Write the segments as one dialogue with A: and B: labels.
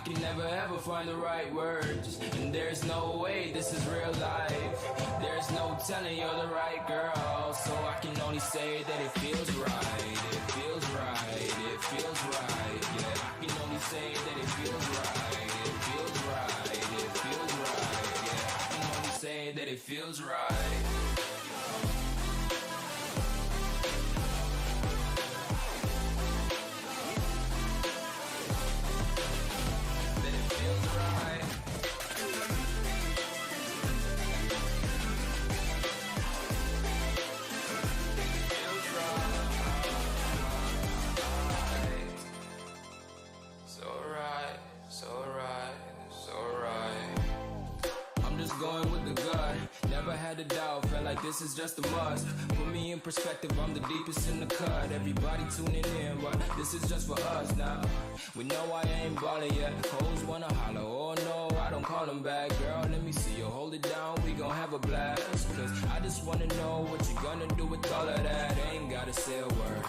A: can never ever find the right words, and there's no way this is real life. There's no telling you're the right girl, so I can only say that it feels right. It feels right, it feels right. Yeah, I can only say that it feels right. It feels right, it feels right. Yeah, I can only say that it feels right. Going with the gut, never had a doubt, felt like this is just a must. Put me in perspective, I'm the deepest in the cut. Everybody tuning in, but this is just for us now. We know I ain't ballin' yet, hoes wanna holler, oh no, I don't call them back. Girl, let me see you hold it down, we gon' have a blast. Cause I just wanna know what you gonna do with all of that. Ain't gotta say a word,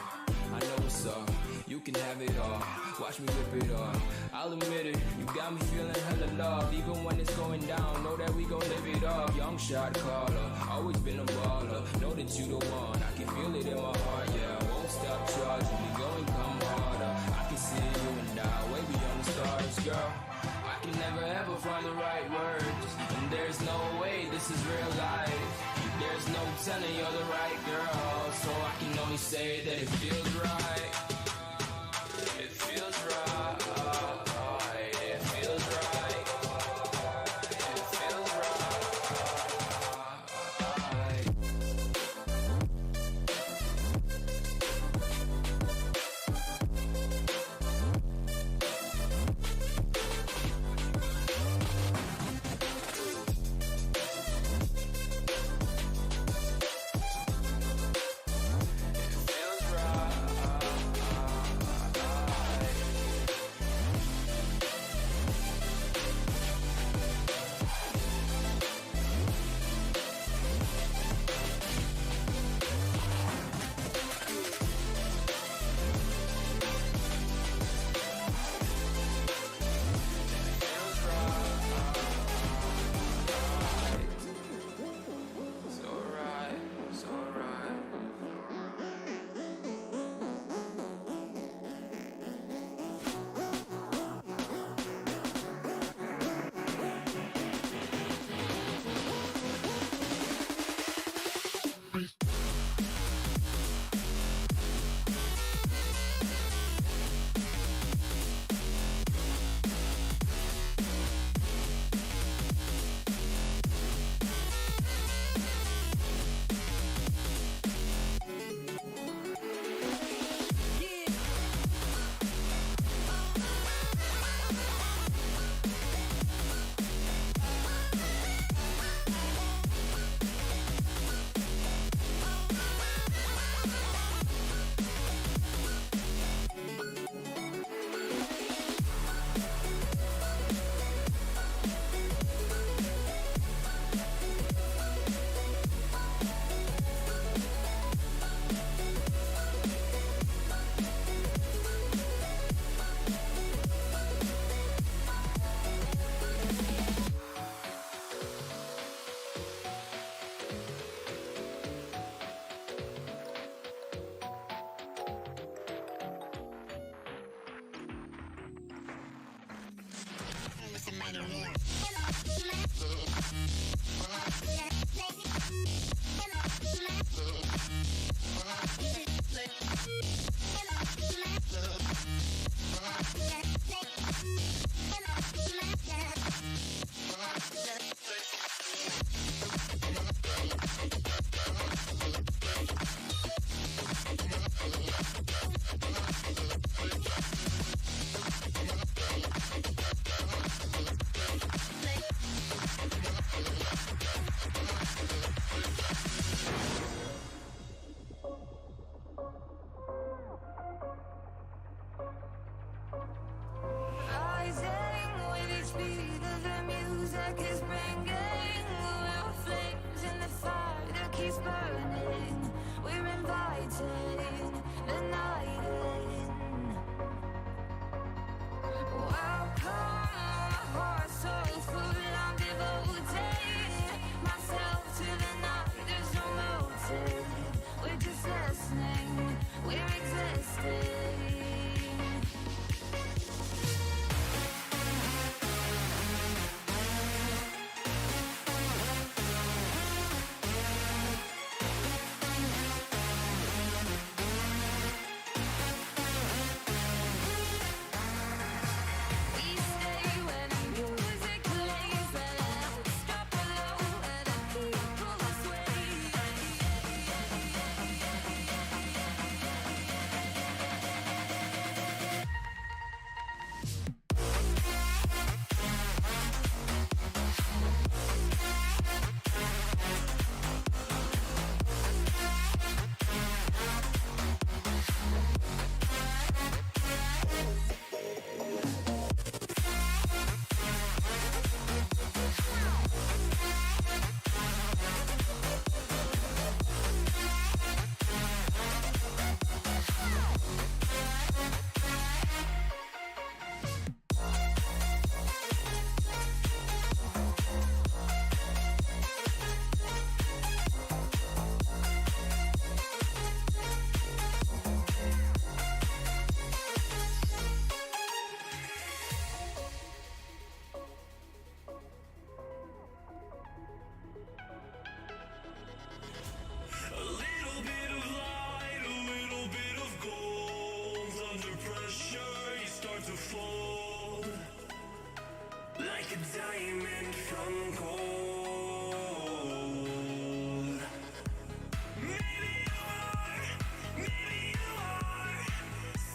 A: I know what's up, you can have it all. Watch me rip it off, I'll admit it, you got me feeling hella love. Even when it's going down, know that we gon' live it up. Young shot caller, always been a baller. Know that you the one, I can feel it in my heart. Yeah, I won't stop charging, we go and come harder. I can see you and I, way beyond the stars, girl. I can never ever find the right words, and there's no way this is real life. There's no telling you're the right girl, so I can only say that it feels right. It feels right. It feels right. It feels right. a diamond from gold. Maybe you are, maybe you are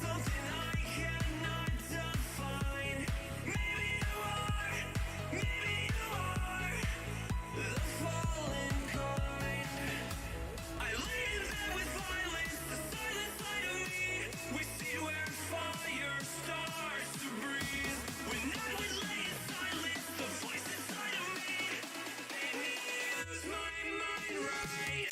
A: something I cannot define. Maybe you are, maybe you are the fallen kind. I lay in bed with violence, the silent side of me. We see where fire starts to breathe. When I would lay in silence, the voice inside of me made me use my mind right.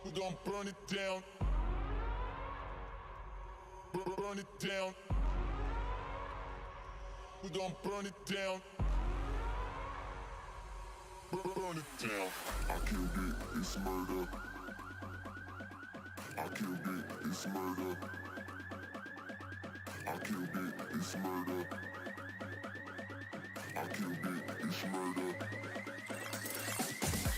B: We're gonna burn it down. Burn it down. We're gonna burn it down. Burn it down. I killed it, it's murder. I killed it, it's murder. I killed it, it's murder. I killed it, it's murder.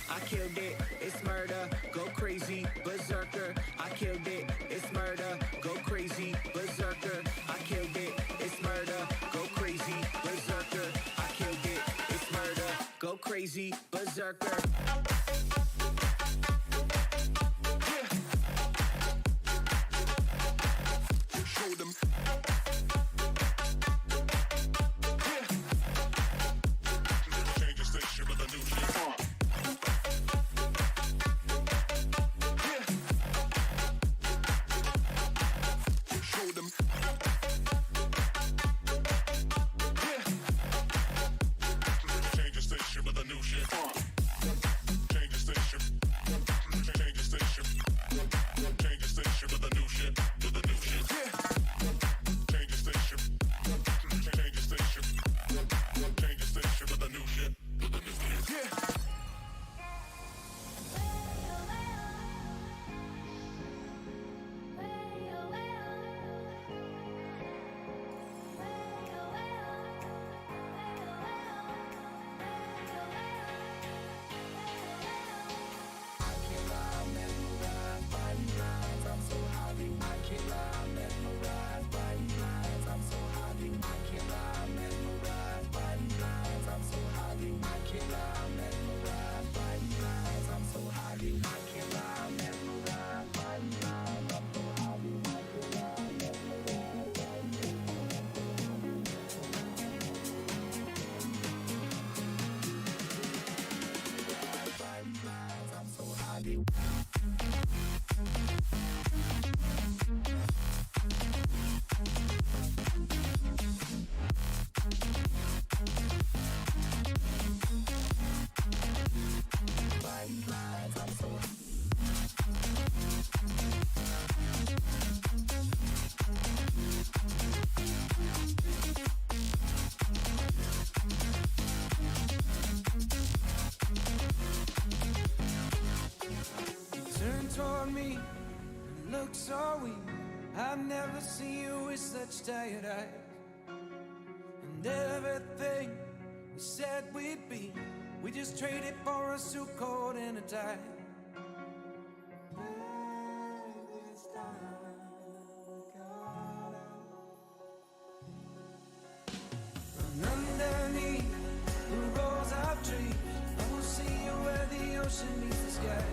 A: I killed it, it's murder, go crazy, berserker. I killed it, it's murder, go crazy, berserker. I killed it, it's murder, go crazy, berserker. I killed it, it's murder, go crazy, berserker.
B: Show them. Change the station with a new shit. Show them. Change the station with a new shit. Change the station. Change the station. Change the station with a new shit. With a new shit. Change the station. Change the station. Change the station with a new shit. With a new shit.
A: Turn toward me and look so weak. I've never seen you with such tired eyes. And everything we said we'd be, we just traded for a suit coat and a tie. And underneath the rows of trees, I will see you where the ocean meets the sky.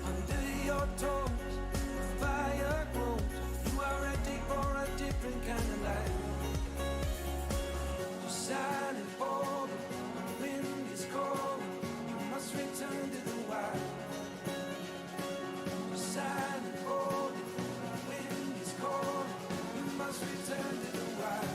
A: Under your toes, the fire grows. You are ready for a different kind of life. You're silent for the wind is cold. You must return to the wild. You're silent for the wind is cold. You must return to the wild.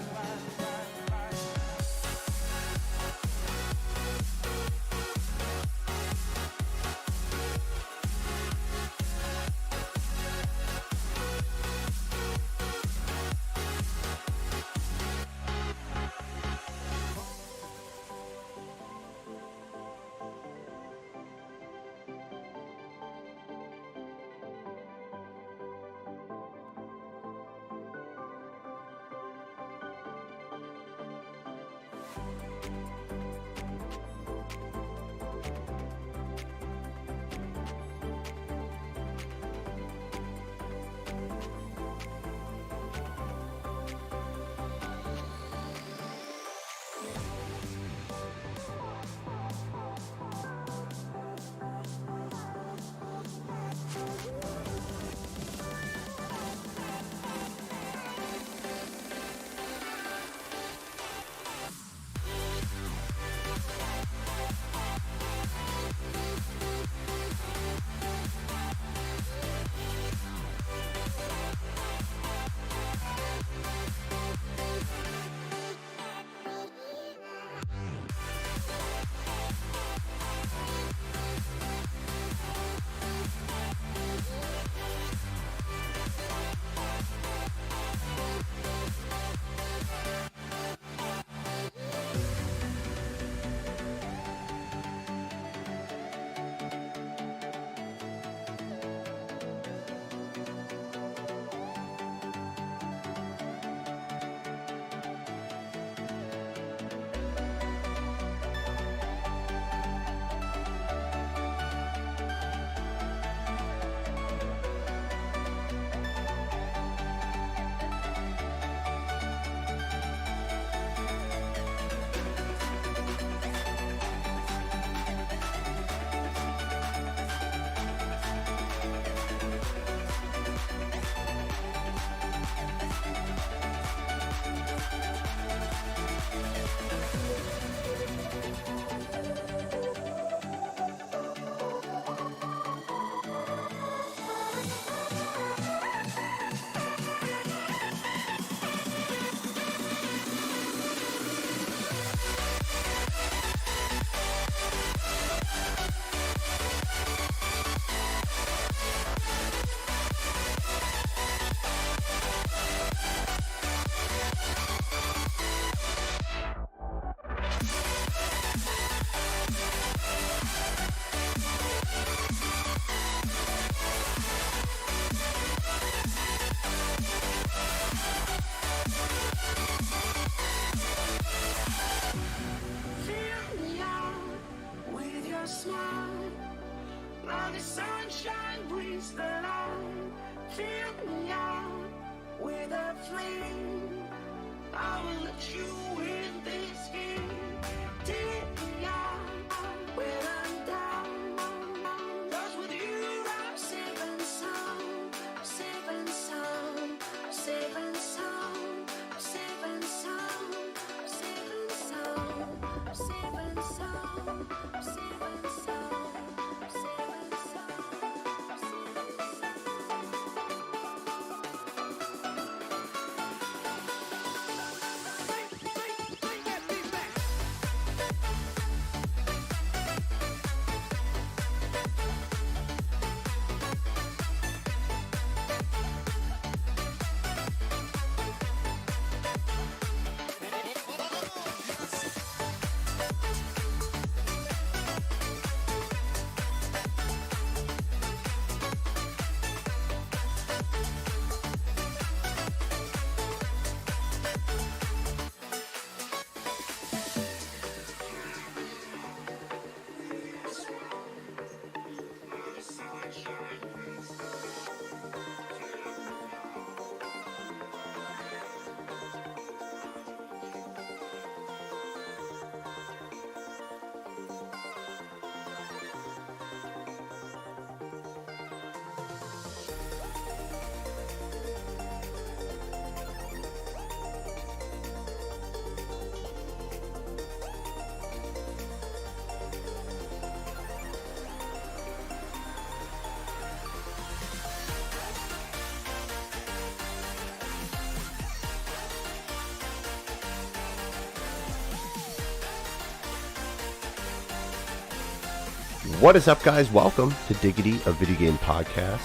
C: What is up, guys? Welcome to Diggity, a video game podcast.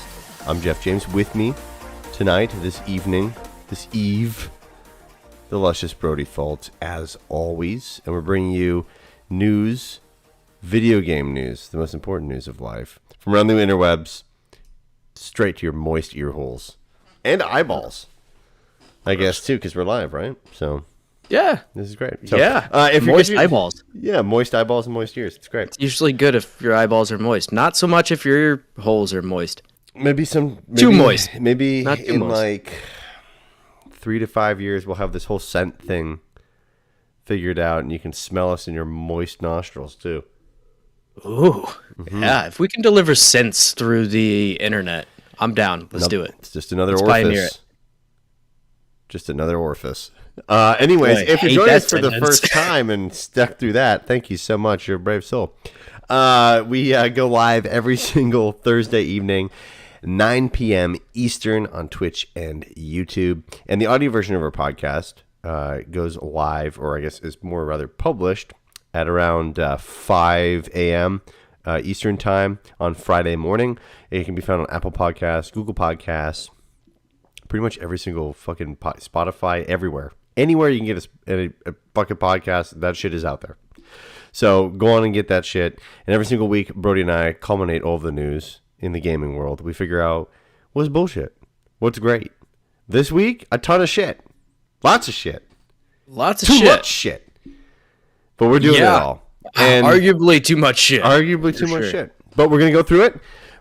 C: I'm Jeff James. With me tonight, this eve, the luscious Brody Fultz, as always. And we're bringing you news, video game news, the most important news of life, from around the interwebs, straight to your moist ear holes. And eyeballs. I guess, too, because we're live, right? So,
D: Yeah.
C: This is great. So,
D: Yeah.
C: if
D: Moist
C: you're
D: eyeballs.
C: Yeah, moist eyeballs and moist ears. It's great.
D: It's usually good if your eyeballs are moist. Not so much if your ear holes are moist.
C: Maybe
D: Too moist.
C: Maybe
D: Not too
C: in
D: moist.
C: like 3 to 5 years, we'll have this whole scent thing figured out, and you can smell us in your moist nostrils too.
D: Ooh. Yeah. If we can deliver scents through the internet, I'm down. Let's do it.
C: It's just another
D: Let's
C: orifice.
D: pioneer it.
C: Just another orifice. Anyways,
D: Boy,
C: if you're
D: hate
C: joining
D: that
C: us for the
D: sentence.
C: first time and stuck through that, thank you so much. You're a brave soul. We go live every single Thursday evening, 9 p.m. Eastern on Twitch and YouTube. And the audio version of our podcast goes live, or I guess is more rather published, at around 5 a.m. Eastern time on Friday morning. It can be found on Apple Podcasts, Google Podcasts, pretty much every single fucking Spotify, everywhere. Anywhere you can get a fucking podcast, that shit is out there. So go on and get that shit. And every single week, Brody and I culminate all of the news in the gaming world. We figure out what's bullshit, what's great. This week, a ton of shit. Lots of shit.
D: Lots of
C: Too
D: shit.
C: much shit. But we're doing it all. And
D: arguably too much shit.
C: arguably too much
D: sure.
C: shit. But we're going to go through it.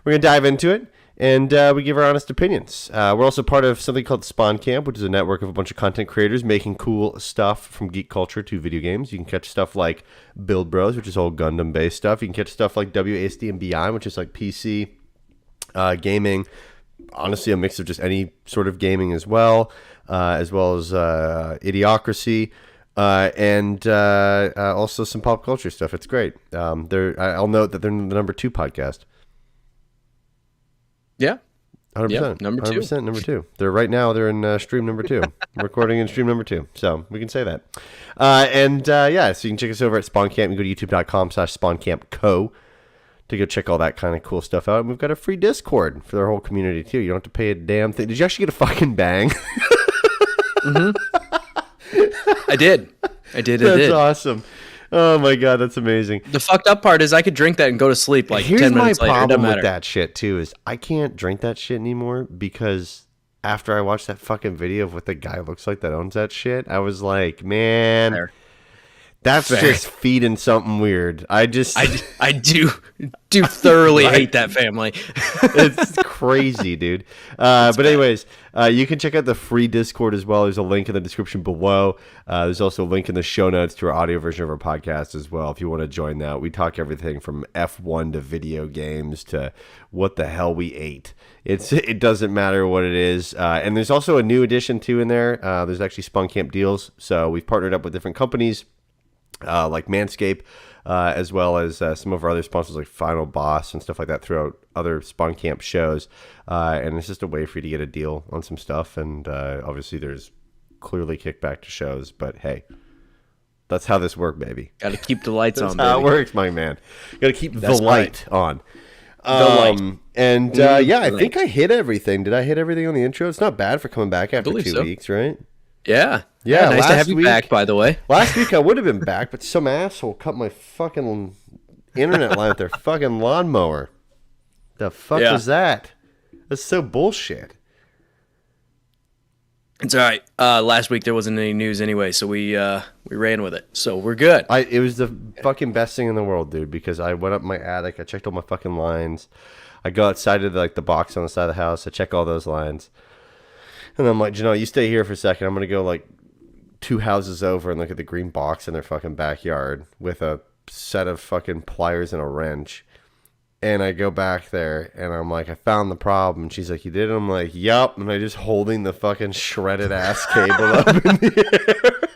C: We're going to dive into it. And we give our honest opinions. We're also part of something called Spawn Camp, which is a network of a bunch of content creators making cool stuff from geek culture to video games. You can catch stuff like Build Bros, which is all Gundam-based stuff. You can catch stuff like WASD and Beyond, which is like PC gaming. Honestly, a mix of just any sort of gaming as well as Idiocracy. And also some pop culture stuff. It's great. I'll note that they're the number 2 podcast.
D: Yeah.
C: 100%.
D: Yep, number 2.
C: 100% number 2. They're in stream number 2. Recording in stream number 2. So we can say that. So you can check us over at Spawn Camp. You can go to youtube.com/SpawnCampCo to go check all that kind of cool stuff out. And we've got a free Discord for their whole community too. You don't have to pay a damn thing. Did you actually get a fucking bang?
D: I did.
C: That's awesome. Oh my god, that's amazing.
D: The fucked up part is I could drink that and go to sleep like
C: Here's
D: 10
C: my
D: minutes later. It
C: problem
D: doesn't
C: with
D: matter.
C: that shit too is I can't drink that shit anymore because after I watched that fucking video of what the guy looks like that owns that shit, I was like, man,
D: Fair.
C: that's
D: Fair.
C: just feeding something weird. I do
D: thoroughly hate that family.
C: It's crazy, dude. But anyways, you can check out the free Discord as well. There's a link in the description below. There's also a link in the show notes to our audio version of our podcast as well if you want to join that. We talk everything from F1 to video games to what the hell we ate. It doesn't matter what it is. And there's also a new addition too in there. There's actually Spawn Camp deals. So we've partnered up with different companies like Manscaped, as well as some of our other sponsors like Final Boss and stuff like that throughout other Spawn Camp shows. And it's just a way for you to get a deal on some stuff. And obviously there's clearly kickback to shows, but hey, that's how this works, baby.
D: Got to keep the lights on,
C: That's how
D: baby.
C: it works, my man. Got to keep
D: That's
C: the light on.
D: light.
C: And I think I hit everything. Did I hit everything on the intro? It's not bad for coming back after
D: believe
C: 2
D: so.
C: weeks, right?
D: Yeah.
C: Yeah,
D: Nice to
C: last
D: have you
C: week-
D: back, by the way.
C: Last week I would have been back, but some asshole cut my fucking internet line with their fucking lawnmower. The fuck
D: Yeah.
C: was that? That's so bullshit.
D: It's all right. Last week there wasn't any news anyway, so we ran with it. So we're good.
C: It was the fucking best thing in the world, dude, because I went up my attic, I checked all my fucking lines. I go outside to the box on the side of the house, I check all those lines. And I'm like, you stay here for a second. I'm going to go like 2 houses over and look at the green box in their fucking backyard with a set of fucking pliers and a wrench. And I go back there and I'm like, I found the problem. And she's like, you did it? I'm like, yup. And I just holding the fucking shredded ass cable up in the air.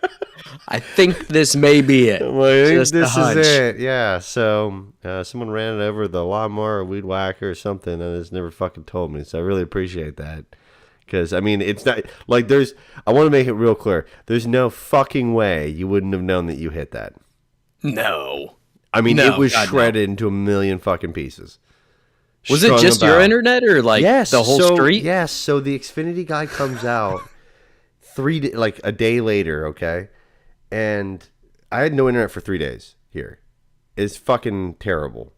D: I think this may be it.
C: I'm like, I think
D: Just a
C: this
D: hunch.
C: is it. Yeah. So someone ran it over with the lawnmower or weed whacker or something and it's never fucking told me. So I really appreciate that. Because, I mean, it's not like I want to make it real clear. There's no fucking way you wouldn't have known that you hit that.
D: No.
C: I mean,
D: No,
C: it was
D: God, no.
C: shredded into a million fucking pieces.
D: Was it
C: Strung
D: just your
C: about.
D: internet or like the whole street?
C: Yes. So the Xfinity guy comes out a day later, okay? And I had no internet for 3 days here. It's fucking terrible.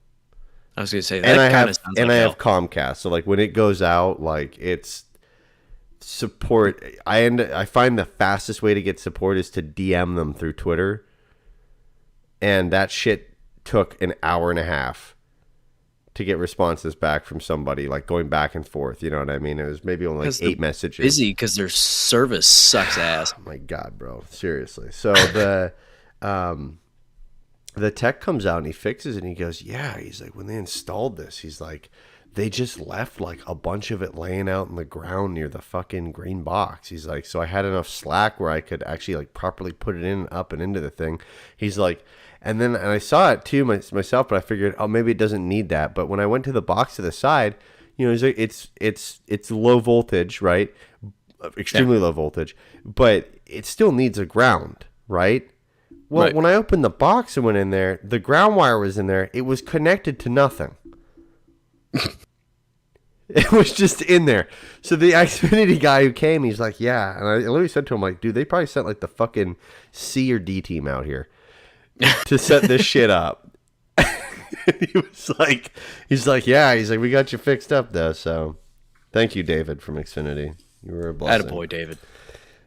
D: I was going to say,
C: And
D: that kind
C: I
D: of sounds like
C: have
D: hell.
C: Comcast. So, like, when it goes out, like, it's support. I find the fastest way to get support is to DM them through Twitter, and that shit took an hour and a half to get responses back from somebody, like going back and forth. You know what I mean? It was maybe only like 8 messages.
D: Busy because their service sucks ass.
C: Oh my god, bro! Seriously. So the tech comes out and he fixes it and he goes, yeah. He's like, when they installed this, he's like, they just left like a bunch of it laying out in the ground near the fucking green box. He's like, so I had enough slack where I could actually like properly put it in, up and into the thing. He's like, and I saw it too myself, but I figured, oh, maybe it doesn't need that. But when I went to the box to the side, you know, he's like, it's low voltage, right? Extremely low voltage, but it still needs a ground, right? Well,
D: Right.
C: When I opened the box and went in there, the ground wire was in there. It was connected to nothing. It was just in there. So the Xfinity guy who came, he's like, yeah. And I literally said to him, like, dude, they probably sent like the fucking C or D team out here to set this shit up. He's like, yeah. He's like, we got you fixed up though. So thank you, David from Xfinity. You were a blessing.
D: Attaboy, David.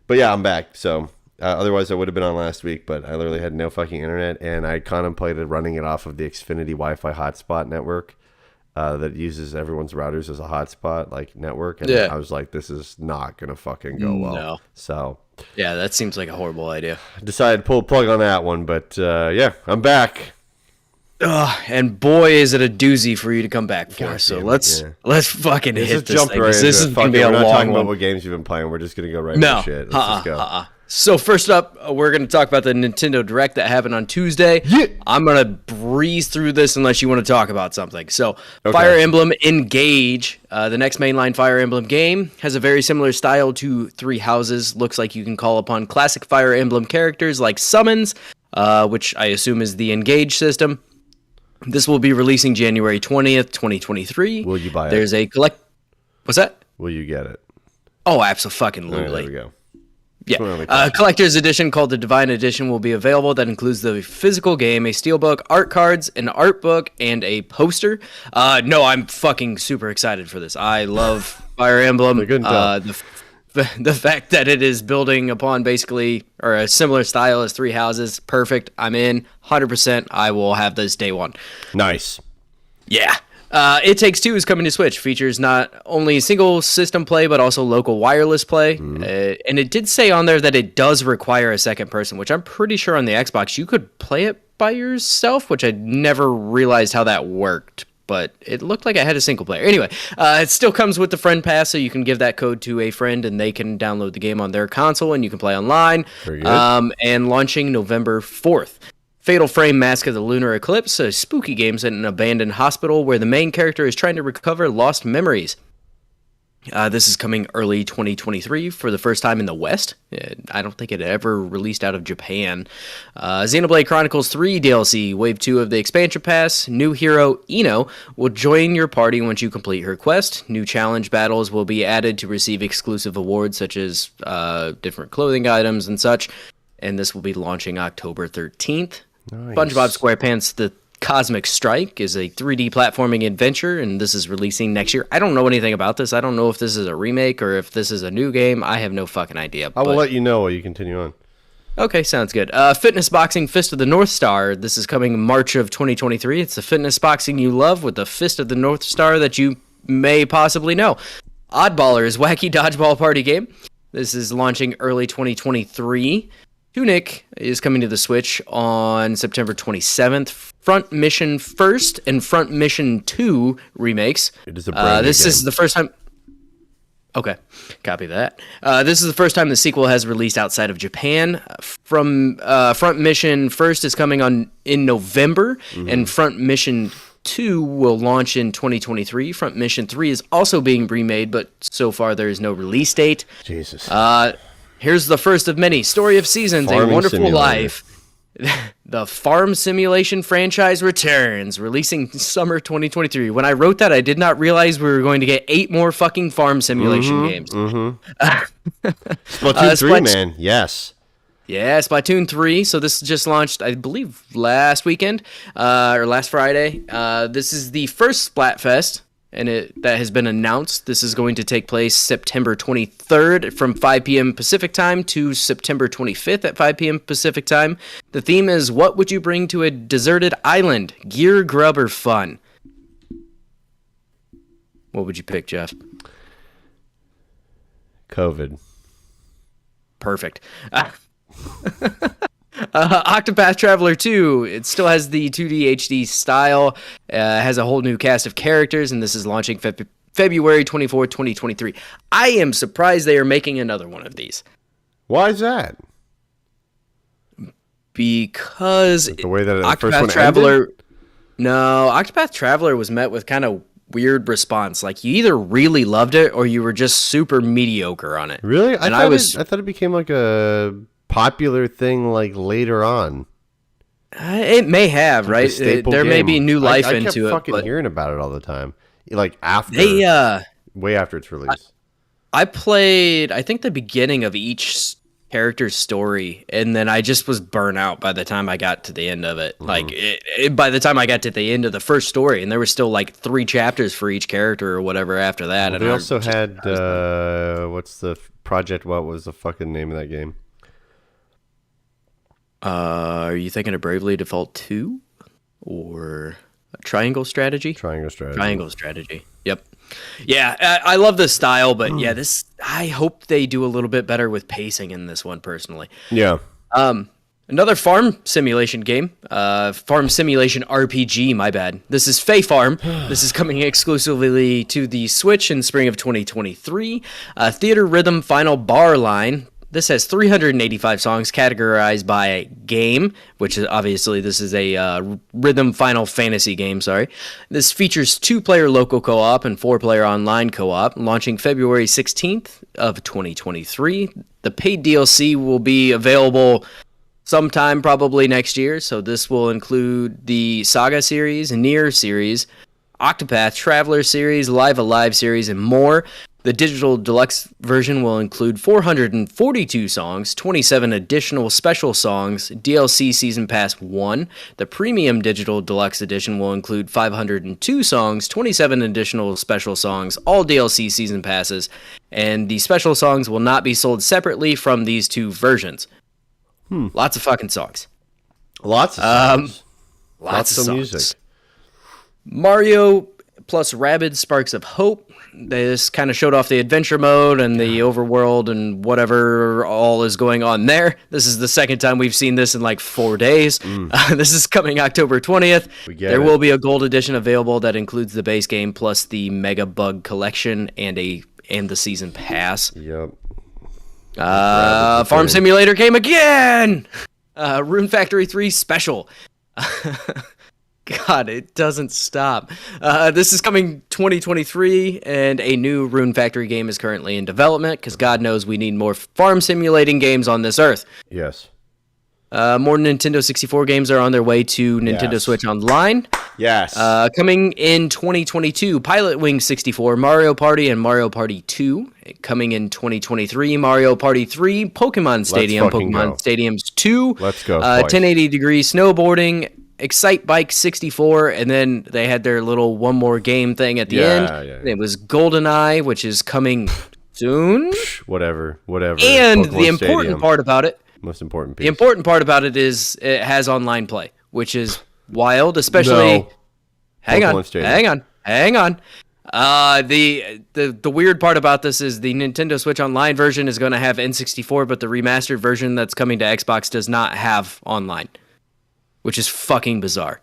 C: But yeah, I'm back. So otherwise I would have been on last week, but I literally had no fucking internet, and I contemplated running it off of the Xfinity Wi-Fi hotspot network that uses everyone's routers as a hotspot like network. And I was like, this is not gonna fucking go well.
D: No.
C: So
D: Yeah, that seems like a horrible idea.
C: I decided to pull the plug on that one. But yeah, I'm back.
D: And boy, is it a doozy for you to come back for.
C: God
D: So
C: damn it,
D: let's fucking hit this thing.
C: Right,
D: This is
C: into
D: going to
C: it.
D: be a
C: We're not talking
D: long
C: about
D: one.
C: what games you've been playing. We're just gonna go right
D: No.
C: into shit. Let's just go.
D: So first up, we're going to talk about the Nintendo Direct that happened on Tuesday.
C: Yeah.
D: I'm going to breeze through this unless you want to talk about something. So Fire Emblem Engage, the next mainline Fire Emblem game, has a very similar style to Three Houses. Looks like you can call upon classic Fire Emblem characters like summons, which I assume is the Engage system. This will be releasing January 20th, 2023.
C: Will you buy it?
D: There's a What's that?
C: Will you get it?
D: Oh, absolutely.
C: All right, there we go.
D: Yeah, a collector's edition called the Divine Edition will be available. That includes the physical game, a steelbook, art cards, an art book, and a poster. No, I'm fucking super excited for this. I love Fire Emblem. The fact that it is building upon basically or a similar style as Three Houses, perfect. I'm in 100%. I will have this day one.
C: Nice.
D: Yeah. It Takes Two is coming to Switch. Features not only single system play, but also local wireless play. And it did say on there that it does require a second person, which I'm pretty sure on the Xbox you could play it by yourself, which I never realized how that worked. But it looked like I had a single player. Anyway, it still comes with the friend pass, so you can give that code to a friend, and they can download the game on their console, and you can play online.
C: Very good.
D: And launching November 4th. Fatal Frame Mask of the Lunar Eclipse, a spooky game set in an abandoned hospital where the main character is trying to recover lost memories. This is coming early 2023 for the first time in the West. I don't think it ever released out of Japan. Xenoblade Chronicles 3 DLC, Wave 2 of the expansion pass. New hero, Ino, will join your party once you complete her quest. New challenge battles will be added to receive exclusive awards such as different clothing items and such. And this will be launching October 13th.
C: Nice.
D: SpongeBob SquarePants The Cosmic Strike is a 3D platforming adventure, and this is releasing next year. I don't know anything about this. I don't know if this is a remake or if this is a new game. I have no fucking idea.
C: I will let you know while you continue on.
D: Okay, sounds good. Fitness Boxing Fist of the North Star. This is coming March of 2023. It's the fitness boxing you love with the Fist of the North Star that you may possibly know. Oddballers Wacky Dodgeball Party Game. This is launching early 2023. Tunic is coming to the Switch on September 27th. Front Mission First and Front Mission 2 remakes.
C: It is a brand new
D: This
C: game.
D: is the first time... Okay, copy that. This is the first time the sequel has released outside of Japan. From Front Mission First is coming in November, and Front Mission 2 will launch in 2023. Front Mission 3 is also being remade, but so far there is no release date.
C: Jesus.
D: Here's the first of many. Story of Seasons,
C: Farming
D: A Wonderful
C: Simulator.
D: Life. The Farm Simulation franchise returns, releasing summer 2023. When I wrote that, I did not realize we were going to get 8 more fucking farm simulation games.
C: Splatoon 3, man. Yes.
D: Yeah, Splatoon 3. So this just launched, I believe, last weekend or last Friday. This is the first Splatfest and that has been announced. This is going to take place September 23rd from 5 p.m. Pacific time to September 25th at 5 p.m. Pacific time. The theme is, what would you bring to a deserted island? Gear, grub, or fun? What would you pick, Jeff?
C: COVID.
D: Perfect. Octopath Traveler 2, it still has the 2D HD style, has a whole new cast of characters, and this is launching February 24th, 2023. I am surprised they are making another one of these.
C: Why is that?
D: Because
C: the way that the
D: Octopath
C: first one
D: Traveler...
C: ended?
D: No, Octopath Traveler was met with kind of weird response. Like, you either really loved it or you were just super mediocre on it.
C: Really?
D: I
C: thought it became like a popular thing like later on.
D: It may have, right? There may be new life into it.
C: I kept fucking hearing about it all the time. Like after, way after its release.
D: I played, I think, the beginning of each character's story, and then I just was burnt out by the time I got to the end of it. Mm-hmm. Like, by the time I got to the end of the first story, and there were still like 3 chapters for each character or whatever after that.
C: Well,
D: and
C: they also had, what's the project? What was the fucking name of that game?
D: Are you thinking of Bravely Default 2 or Triangle Strategy?
C: Triangle Strategy.
D: Yep. Yeah, I love the style, but yeah, I hope they do a little bit better with pacing in this one personally.
C: Yeah.
D: Another farm simulation game, farm simulation RPG, my bad. This is Fae Farm. This is coming exclusively to the Switch in spring of 2023. Theater Rhythm Final Bar Line. This has 385 songs categorized by game, which is obviously this is a Rhythm Final Fantasy game, sorry. This features 2-player local co-op and 4-player online co-op, launching February 16th of 2023. The paid DLC will be available sometime probably next year, so this will include the Saga series, Nier series, Octopath Traveler series, Live Alive series, and more. The digital deluxe version will include 442 songs, 27 additional special songs, DLC Season Pass 1. The premium digital deluxe edition will include 502 songs, 27 additional special songs, all DLC Season Passes, and the special songs will not be sold separately from these 2 versions. Lots of fucking songs.
C: Lots of songs.
D: Lots of songs.
C: Music.
D: Mario plus Rabbids Sparks of Hope. This kind of showed off the adventure mode and the overworld and whatever all is going on there. This is the second time we've seen this in like 4 days. This is coming October 20th. There will be a gold edition available that includes the base game plus the Mega Bug Collection and the season pass.
C: Yep.
D: Farm Simulator came again. Rune Factory 3 Special. God, it doesn't stop. This is coming 2023, and a new Rune Factory game is currently in development, because God knows we need more farm simulating games on this earth.
C: Yes.
D: More Nintendo 64 games are on their way to Nintendo Switch Online.
C: Yes.
D: Coming in 2022, Pilot Wing 64, Mario Party, and Mario Party 2. Coming in 2023, Mario Party 3, Pokemon Stadium, Pokemon Stadiums 2.
C: Let's go.
D: 1080-degree snowboarding, Excite Bike 64, and then they had their little one more game thing at the end. Yeah. It was GoldenEye, which is coming soon.
C: Whatever.
D: And
C: Pokemon
D: the important part about it,
C: most important piece.
D: The important part about it is it has online play, which is wild, especially.
C: No.
D: Hang on. The weird part about this is the Nintendo Switch Online version is going to have N64, but the remastered version that's coming to Xbox does not have online, which is fucking bizarre.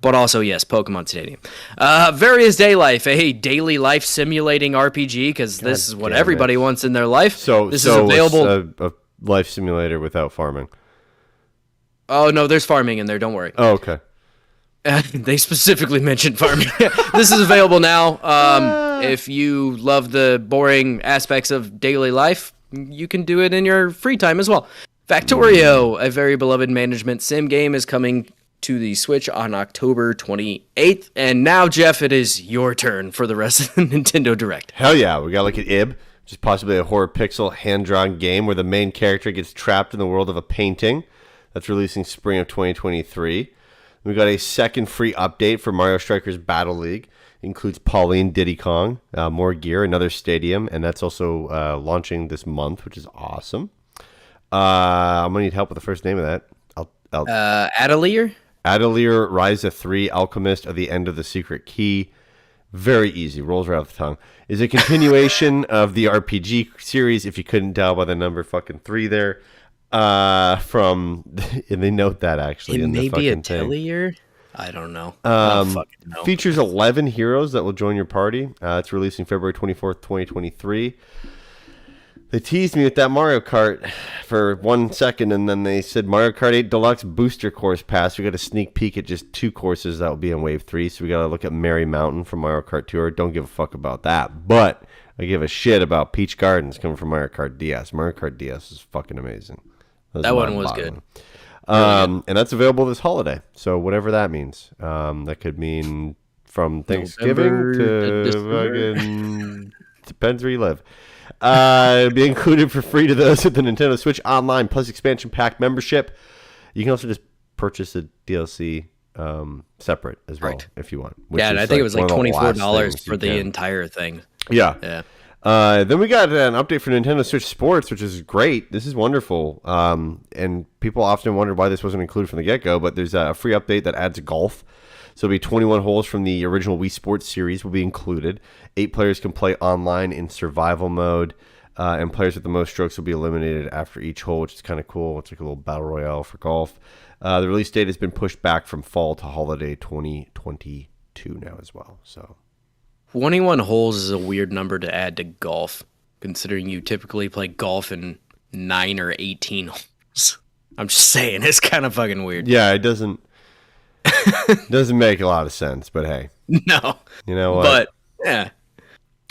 D: But also, yes, Pokemon Stadium. Various Day Life, a daily life simulating RPG, because this is what everybody wants in their life.
C: So
D: this is available.
C: It's a life simulator without farming.
D: Oh, no, there's farming in there, don't worry.
C: Oh, okay.
D: They specifically mentioned farming. This is available now. If you love the boring aspects of daily life, you can do it in your free time as well. Factorio, a very beloved management sim game, is coming to the Switch on October 28th. And now, Jeff, it is your turn for the rest of the Nintendo Direct.
C: Hell yeah. We got to look at Ib, which is possibly a horror pixel hand-drawn game where the main character gets trapped in the world of a painting. That's releasing spring of 2023. We got a second free update for Mario Strikers Battle League. Includes Pauline Diddy Kong, more gear, another stadium, and that's also launching this month, which is awesome. I'm gonna need help with the first name of that.
D: Atelier?
C: Atelier, Ryza 3, Alchemist of the End of the Secret Key. Very easy, rolls right off the tongue. Is a continuation of the RPG series, if you couldn't tell by the number fucking 3 there. And they note that actually in the fucking thing.
D: Atelier? I don't know. I don't fucking know.
C: Features 11 heroes that will join your party. It's releasing February 24th, 2023. They teased me with that Mario Kart for 1 second, and then they said Mario Kart 8 Deluxe Booster Course Pass. We got a sneak peek at just 2 courses that will be in Wave 3. So we got to look at Merry Mountain from Mario Kart Tour. Don't give a fuck about that. But I give a shit about Peach Gardens coming from Mario Kart DS. Mario Kart DS is fucking amazing.
D: That one was good.
C: And that's available this holiday. So whatever that means. That could mean from Thanksgiving to fucking... Depends where you live. It'll be included for free to those with the Nintendo Switch Online Plus Expansion Pack membership. You can also just purchase the DLC separate as well, if you want.
D: Yeah, and I think it was like $24 for the entire thing.
C: Yeah. Then we got an update for Nintendo Switch Sports, which is great. This is wonderful. And people often wonder why this wasn't included from the get-go, but there's a free update that adds golf. So it'll be 21 holes from the original Wii Sports series will be included. 8 players can play online in survival mode, and players with the most strokes will be eliminated after each hole, which is kind of cool. It's like a little battle royale for golf. The release date has been pushed back from fall to holiday 2022 now as well. So
D: 21 holes is a weird number to add to golf, considering you typically play golf in 9 or 18 holes. I'm just saying, it's kind of fucking weird.
C: Yeah, it doesn't make a lot of sense, but hey.
D: No.
C: You know what?
D: But, yeah.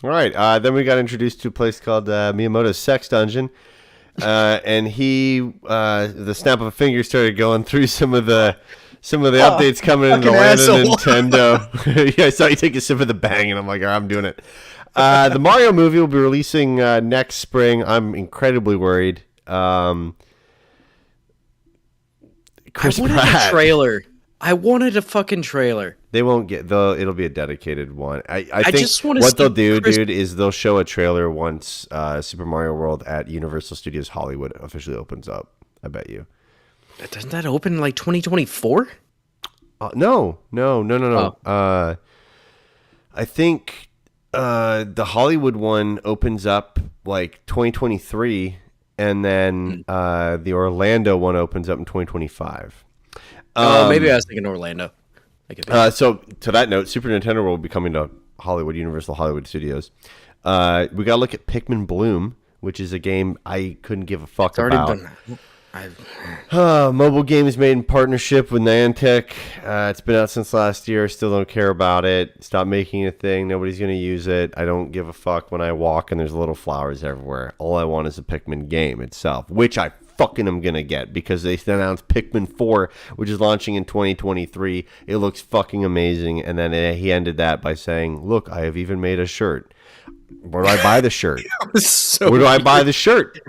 C: All right. Then we got introduced to a place called Miyamoto's Sex Dungeon. And the snap of a finger started going through some of the updates coming into the land of Nintendo. Yeah, I saw you take a sip of the bang, and I'm like, all right, I'm doing it. The Mario movie will be releasing next spring. I'm incredibly worried. Chris Pratt.
D: A trailer. I wanted a fucking trailer.
C: They won't get it'll be a dedicated one. I think just what they'll do, dude, is they'll show a trailer once Super Mario World at Universal Studios Hollywood officially opens up. I bet you.
D: Doesn't that open in like 2024?
C: No.
D: Oh.
C: I think the Hollywood one opens up like 2023, and then the Orlando one opens up in 2025.
D: Maybe I was thinking Orlando.
C: So to that note, Super Nintendo World will be coming to Hollywood, Universal Hollywood Studios. We got to look at Pikmin Bloom, which is a game I couldn't give a fuck about. Mobile game is made in partnership with Niantic. It's been out since last year. Still don't care about it. Stop making a thing. Nobody's going to use it. I don't give a fuck when I walk and there's little flowers everywhere. All I want is a Pikmin game itself, which I fucking am going to get because they announced Pikmin 4, which is launching in 2023. It looks fucking amazing. And then he ended that by saying, look, I have even made a shirt. Where do I buy the shirt? Where do I buy the shirt?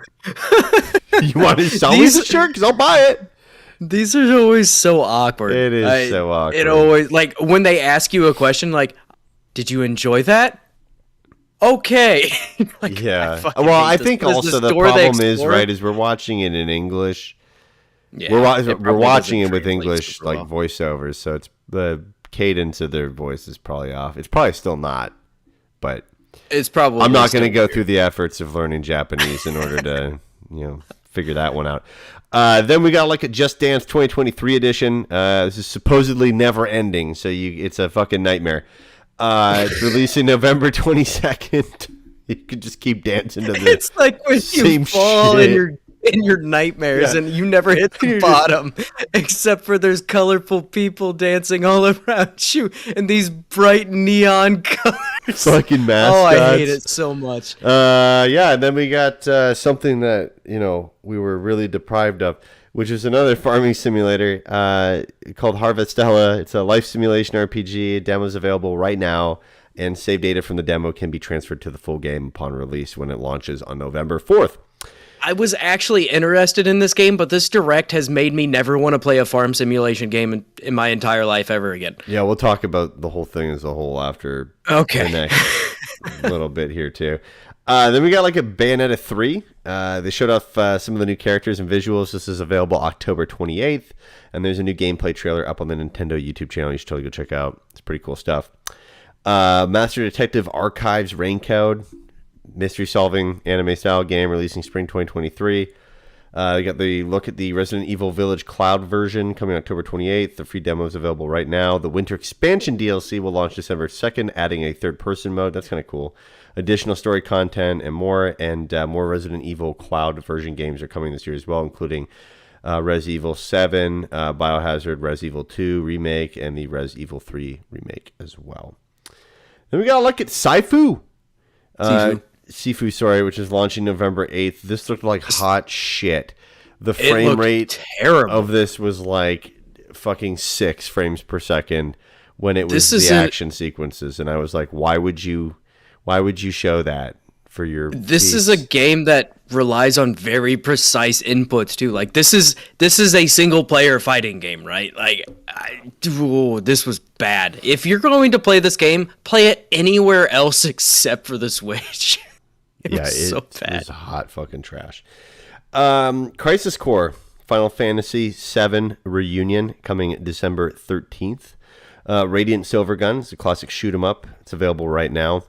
C: You want to sell me the shirt? Because I'll buy it.
D: These are always so awkward.
C: It is so awkward.
D: It always, like, when they ask you a question, like, did you enjoy that? Okay. Like,
C: yeah. I think also the problem is, right, is we're watching it in English. Yeah, we're watching it with English, like, voiceovers, so it's the cadence of their voice is probably off. It's probably still not, but
D: it's probably.
C: I'm not going to go through the efforts of learning Japanese in order to, figure that one out. Then we got like a Just Dance 2023 edition. This is supposedly never ending, so it's a fucking nightmare. It's releasing November 22nd. You could just keep dancing to the
D: It's like when you fall in your nightmares and you never hit the bottom, except for there's colorful people dancing all around you in these bright neon colors.
C: Fucking mascots.
D: Oh, I hate it so much.
C: And then we got something that, we were really deprived of, which is another farming simulator called Harvestella. It's a life simulation RPG. Demo's available right now, and save data from the demo can be transferred to the full game upon release when it launches on November 4th.
D: I was actually interested in this game, but this Direct has made me never want to play a farm simulation game in my entire life ever again.
C: Yeah, we'll talk about the whole thing as a whole after the next little bit here too. Then we got like a Bayonetta 3. They showed off some of the new characters and visuals. This is available October 28th. And there's a new gameplay trailer up on the Nintendo YouTube channel. You should totally go check out. It's pretty cool stuff. Master Detective Archives Raincode. Mystery solving anime style game releasing spring 2023. We got the look at the Resident Evil Village Cloud version coming October 28th. The free demo is available right now. The Winter Expansion DLC will launch December 2nd, adding a third-person mode. That's kind of cool. Additional story content and more, more Resident Evil Cloud version games are coming this year as well, including Res Evil 7, Biohazard, Res Evil 2 Remake, and the Res Evil 3 Remake as well. Then we got to look at Sifu. Sifu, which is launching November 8th. This looked like hot shit. The frame rate terrible. Of this was like fucking 6 frames per second when it was the action sequences. And I was like, why would you show that for your
D: This is a game that relies on very precise inputs too. Like this is a single player fighting game, right? Like this was bad. If you're going to play this game, play it anywhere else except for the Switch. It was so bad. It was
C: hot fucking trash. Crisis Core Final Fantasy VII Reunion coming December 13th. Radiant Silvergun is a classic shoot 'em up. It's available right now.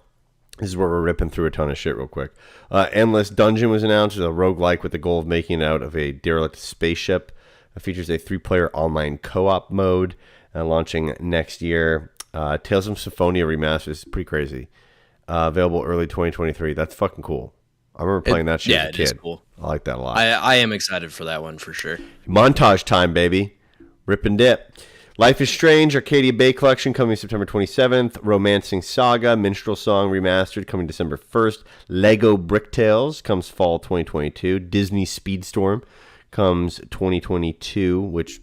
C: This is where we're ripping through a ton of shit real quick. Endless Dungeon was announced as a roguelike with the goal of making it out of a derelict spaceship. It features a 3-player online co-op mode launching next year. Tales of Symphonia Remastered is pretty crazy. Available early 2023. That's fucking cool. I remember playing that shit as a kid. Is cool. I like that a lot.
D: I am excited for that one for sure.
C: Montage time, baby. Rip and dip. Life is Strange Arcadia Bay Collection coming September 27th. Romancing Saga Minstrel Song Remastered coming December 1st. Lego Brick Tales comes fall 2022. Disney Speedstorm comes 2022, which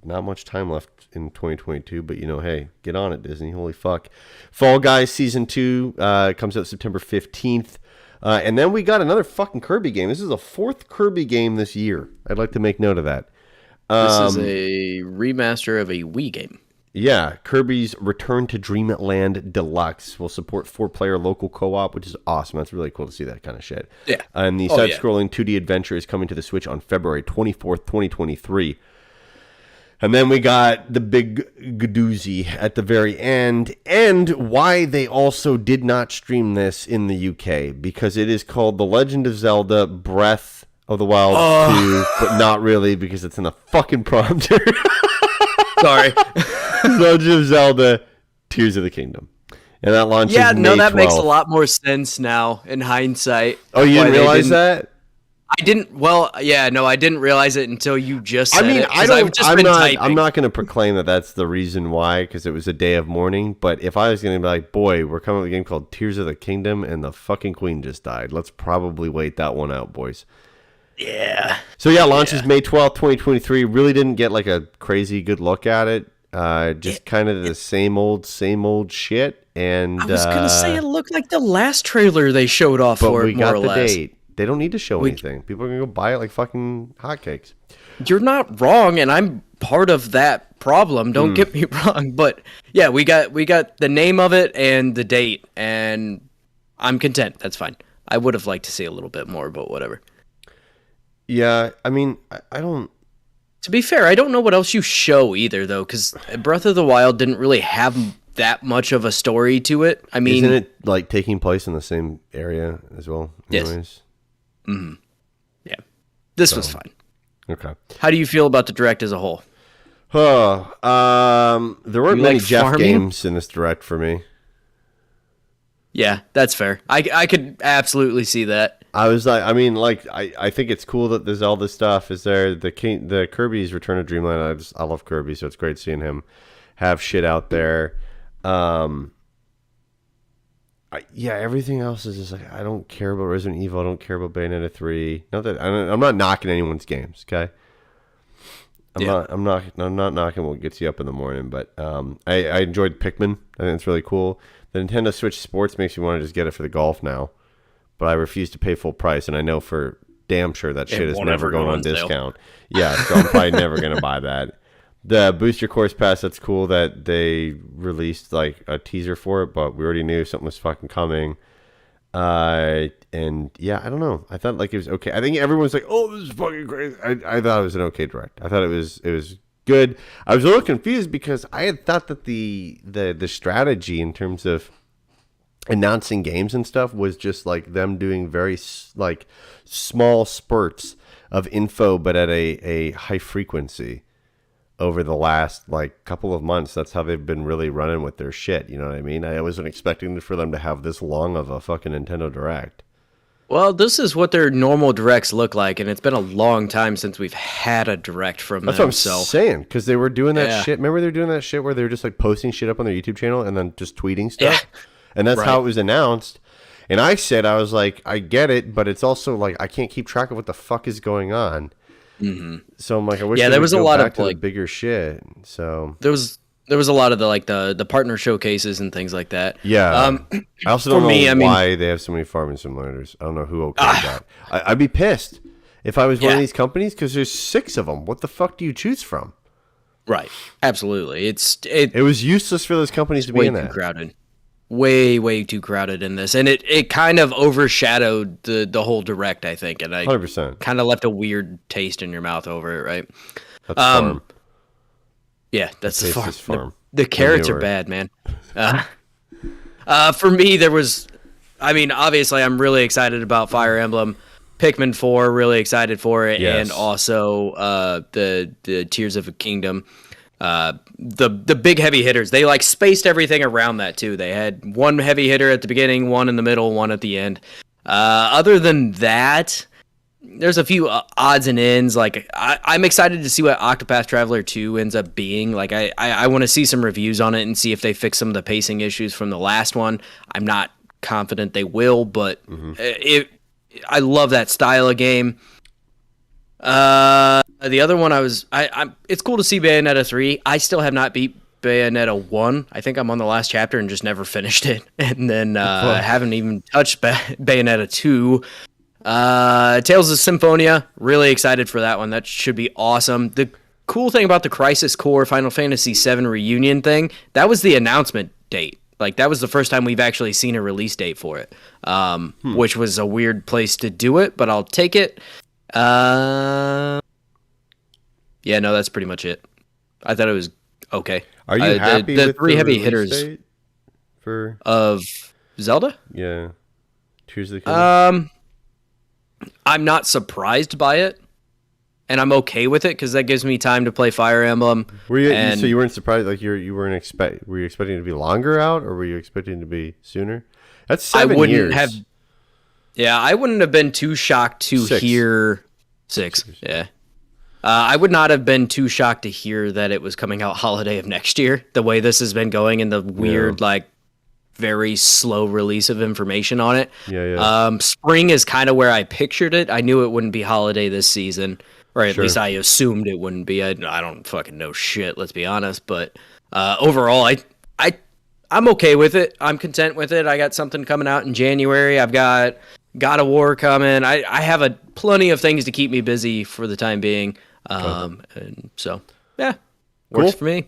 C: not much time left in 2022, but hey, get on it, Disney. Holy fuck. Fall Guys Season 2 comes out September 15th. And then we got another fucking Kirby game. This is a 4th Kirby game this year. I'd like to make note of that.
D: This is a remaster of a Wii game.
C: Yeah, Kirby's Return to Dreamland Deluxe will support 4-player local co-op, which is awesome. That's really cool to see that kind of shit.
D: Yeah.
C: And the side-scrolling 2D adventure is coming to the Switch on February 24th, 2023. And then we got the big gadoozy at the very end, and why they also did not stream this in the UK, because it is called The Legend of Zelda Breath of the Wild 2, but not really, because it's in the fucking prompter.
D: Sorry.
C: Legend of Zelda Tears of the Kingdom. And that launches May 12th.
D: Makes a lot more sense now in hindsight.
C: Oh, you didn't realize that?
D: I didn't. Well, yeah, no, I didn't realize it until you just said it.
C: I'm not going to proclaim that that's the reason why, because it was a day of mourning. But if I was going to be like, boy, we're coming up with a game called Tears of the Kingdom, and the fucking queen just died. Let's probably wait that one out, boys.
D: Yeah.
C: So yeah, launches May 12th, 2023. Really didn't get like a crazy good look at it. Just kind of the same old shit. And
D: I was gonna say it looked like the last trailer they showed off for it, more or less. But we got the date.
C: They don't need to show anything. People are going to go buy it like fucking hotcakes.
D: You're not wrong, and I'm part of that problem. Don't get me wrong. But yeah, we got the name of it and the date, and I'm content. That's fine. I would have liked to see a little bit more, but whatever.
C: Yeah, I mean, I don't...
D: To be fair, I don't know what else you show either, though, because Breath of the Wild didn't really have that much of a story to it. I mean...
C: Isn't it like taking place in the same area as well? Anyways?
D: Yes. Mm-hmm. Yeah. This was fine.
C: Okay.
D: How do you feel about the Direct as a whole?
C: There weren't many Jeff games in this Direct for me.
D: Yeah, that's fair. I could absolutely see that.
C: I was like, I think it's cool that the Zelda stuff is there. The Kirby's Return to Dreamland. I love Kirby, so it's great seeing him have shit out there. Everything else is just like, I don't care about Resident Evil. I don't care about Bayonetta 3. I'm not knocking anyone's games. Okay. I'm not knocking what gets you up in the morning, but I enjoyed Pikmin. I think it's really cool. The Nintendo Switch Sports makes me want to just get it for the golf now, but I refuse to pay full price. And I know for damn sure that shit is
D: won't
C: never
D: ever go
C: going on
D: on sale.
C: discount. Yeah, so I'm probably never going to buy that. The Booster Course Pass, that's cool that they released like a teaser for it, but we already knew something was fucking coming. And yeah, I don't know. I thought like it was okay. I think everyone's like, "Oh, this is fucking great." I thought it was an okay direct. I thought it was good. I was a little confused because I had thought that the strategy in terms of announcing games and stuff was just like them doing very like small spurts of info, but at a high frequency over the last like couple of months. That's how they've been really running with their shit. You know what I mean? I wasn't expecting for them to have this long of a fucking Nintendo Direct.
D: Well, this is what their normal directs look like, and it's been a long time since we've had a direct from
C: That's
D: them.
C: what I'm saying, because they were doing that
D: Yeah.
C: shit. Remember they were doing that shit where they were just like posting shit up on their YouTube channel and then just tweeting stuff?
D: Yeah.
C: And that's
D: Right.
C: how it was announced. And I said, I was like, I get it, but it's also like I can't keep track of what the fuck is going on. Mm-hmm. So I'm like, I wish
D: Yeah,
C: they
D: there
C: would
D: was a
C: go
D: lot
C: back
D: of
C: to the
D: like
C: bigger shit. So
D: there was a lot of the partner showcases and things like that.
C: yeah, I also don't
D: for
C: know
D: me, I mean-
C: why they have so many farming simulators. I don't know who okayed that. I'd be pissed if I was one of
D: Yeah.
C: these companies because there's 6 of them. What the fuck do you choose from?
D: Right, absolutely.
C: It was useless for those companies to be
D: way
C: in
D: too
C: that.
D: crowded. Way too crowded in this, and it kind of overshadowed the whole direct, I think, and I
C: 100%.
D: kind of left a weird taste in your mouth over it, right?
C: That's farm.
D: Yeah, that's the
C: Taste
D: farm.
C: is farm.
D: The carrots are
C: Manure.
D: bad, man. For me, there was, I mean, obviously, I'm really excited about Fire Emblem, Pikmin 4, really excited for it,
C: Yes.
D: and also the Tears of a Kingdom. The big heavy hitters, they like spaced everything around that too. They had one heavy hitter at the beginning, one in the middle, one at the end. Other than that, there's a few odds and ends. Like I'm excited to see what Octopath Traveler 2 ends up being. Like I want to see some reviews on it and see if they fix some of the pacing issues from the last one. I'm not confident they will, but I love that style of game. The other one it's cool to see Bayonetta 3. I still have not beat Bayonetta 1. I think I'm on the last chapter and just never finished it. And then I haven't even touched Bayonetta 2. Tales of Symphonia, really excited for that one. That should be awesome. The cool thing about the Crisis Core Final Fantasy VII reunion thing, that was the announcement date. Like, that was the first time we've actually seen a release date for it, which was a weird place to do it, but I'll take it. Yeah, no, that's pretty much it. I thought it was okay.
C: Are you happy
D: the
C: with
D: three
C: the
D: heavy
C: release
D: hitters
C: date for
D: of Zelda?
C: yeah, Tears of the Kingdom?
D: I'm not surprised by it, and I'm okay with it because that gives me time to play Fire Emblem.
C: Were you
D: and
C: so you weren't surprised? Like you weren't were you expecting it to be longer out, or were you expecting it to be sooner? That's 7 years.
D: I wouldn't have been too shocked to
C: 6.
D: hear 6. Yeah. I would not have been too shocked to hear that it was coming out holiday of next year, the way this has been going and the weird, like, very slow release of information on it.
C: Yeah.
D: Spring is kind of where I pictured it. I knew it wouldn't be holiday this season, or at
C: Sure.
D: least I assumed it wouldn't be. I don't fucking know shit, let's be honest. But overall, I'm okay with it. I'm content with it. I got something coming out in January. I've got God of War coming. I have plenty of things to keep me busy for the time being. And so, yeah, works
C: Cool.
D: for me.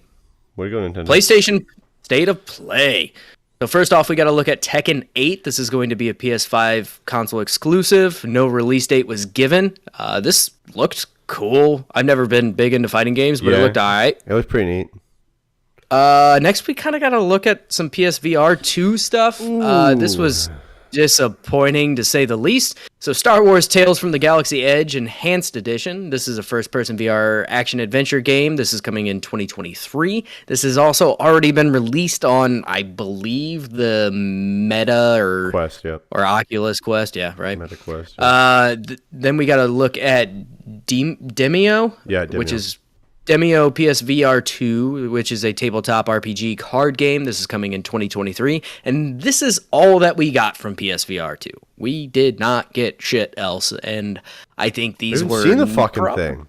C: Way to go, Nintendo.
D: PlayStation State of Play. So first off, we got to look at Tekken 8. This is going to be a PS5 console exclusive. No release date was given. This looked cool. I've never been big into fighting games, but it
C: Yeah.
D: looked all right.
C: It was pretty neat.
D: Next, we kind of got to look at some PSVR 2 stuff. This was disappointing to say the least. So Star Wars Tales from the Galaxy Edge Enhanced Edition. This is a first-person VR action-adventure game. This is coming in 2023. This has also already been released on, I believe, the Meta or
C: Quest, yeah.
D: or Oculus Quest. Yeah, right.
C: Meta Quest.
D: Then we got to look at Demio,
C: Yeah, Demio.
D: which is Demio PSVR 2, which is a tabletop RPG card game. This is coming in 2023. And this is all that we got from PSVR 2. We did not get shit else. And I think these
C: I haven't
D: were...
C: seen the fucking thing.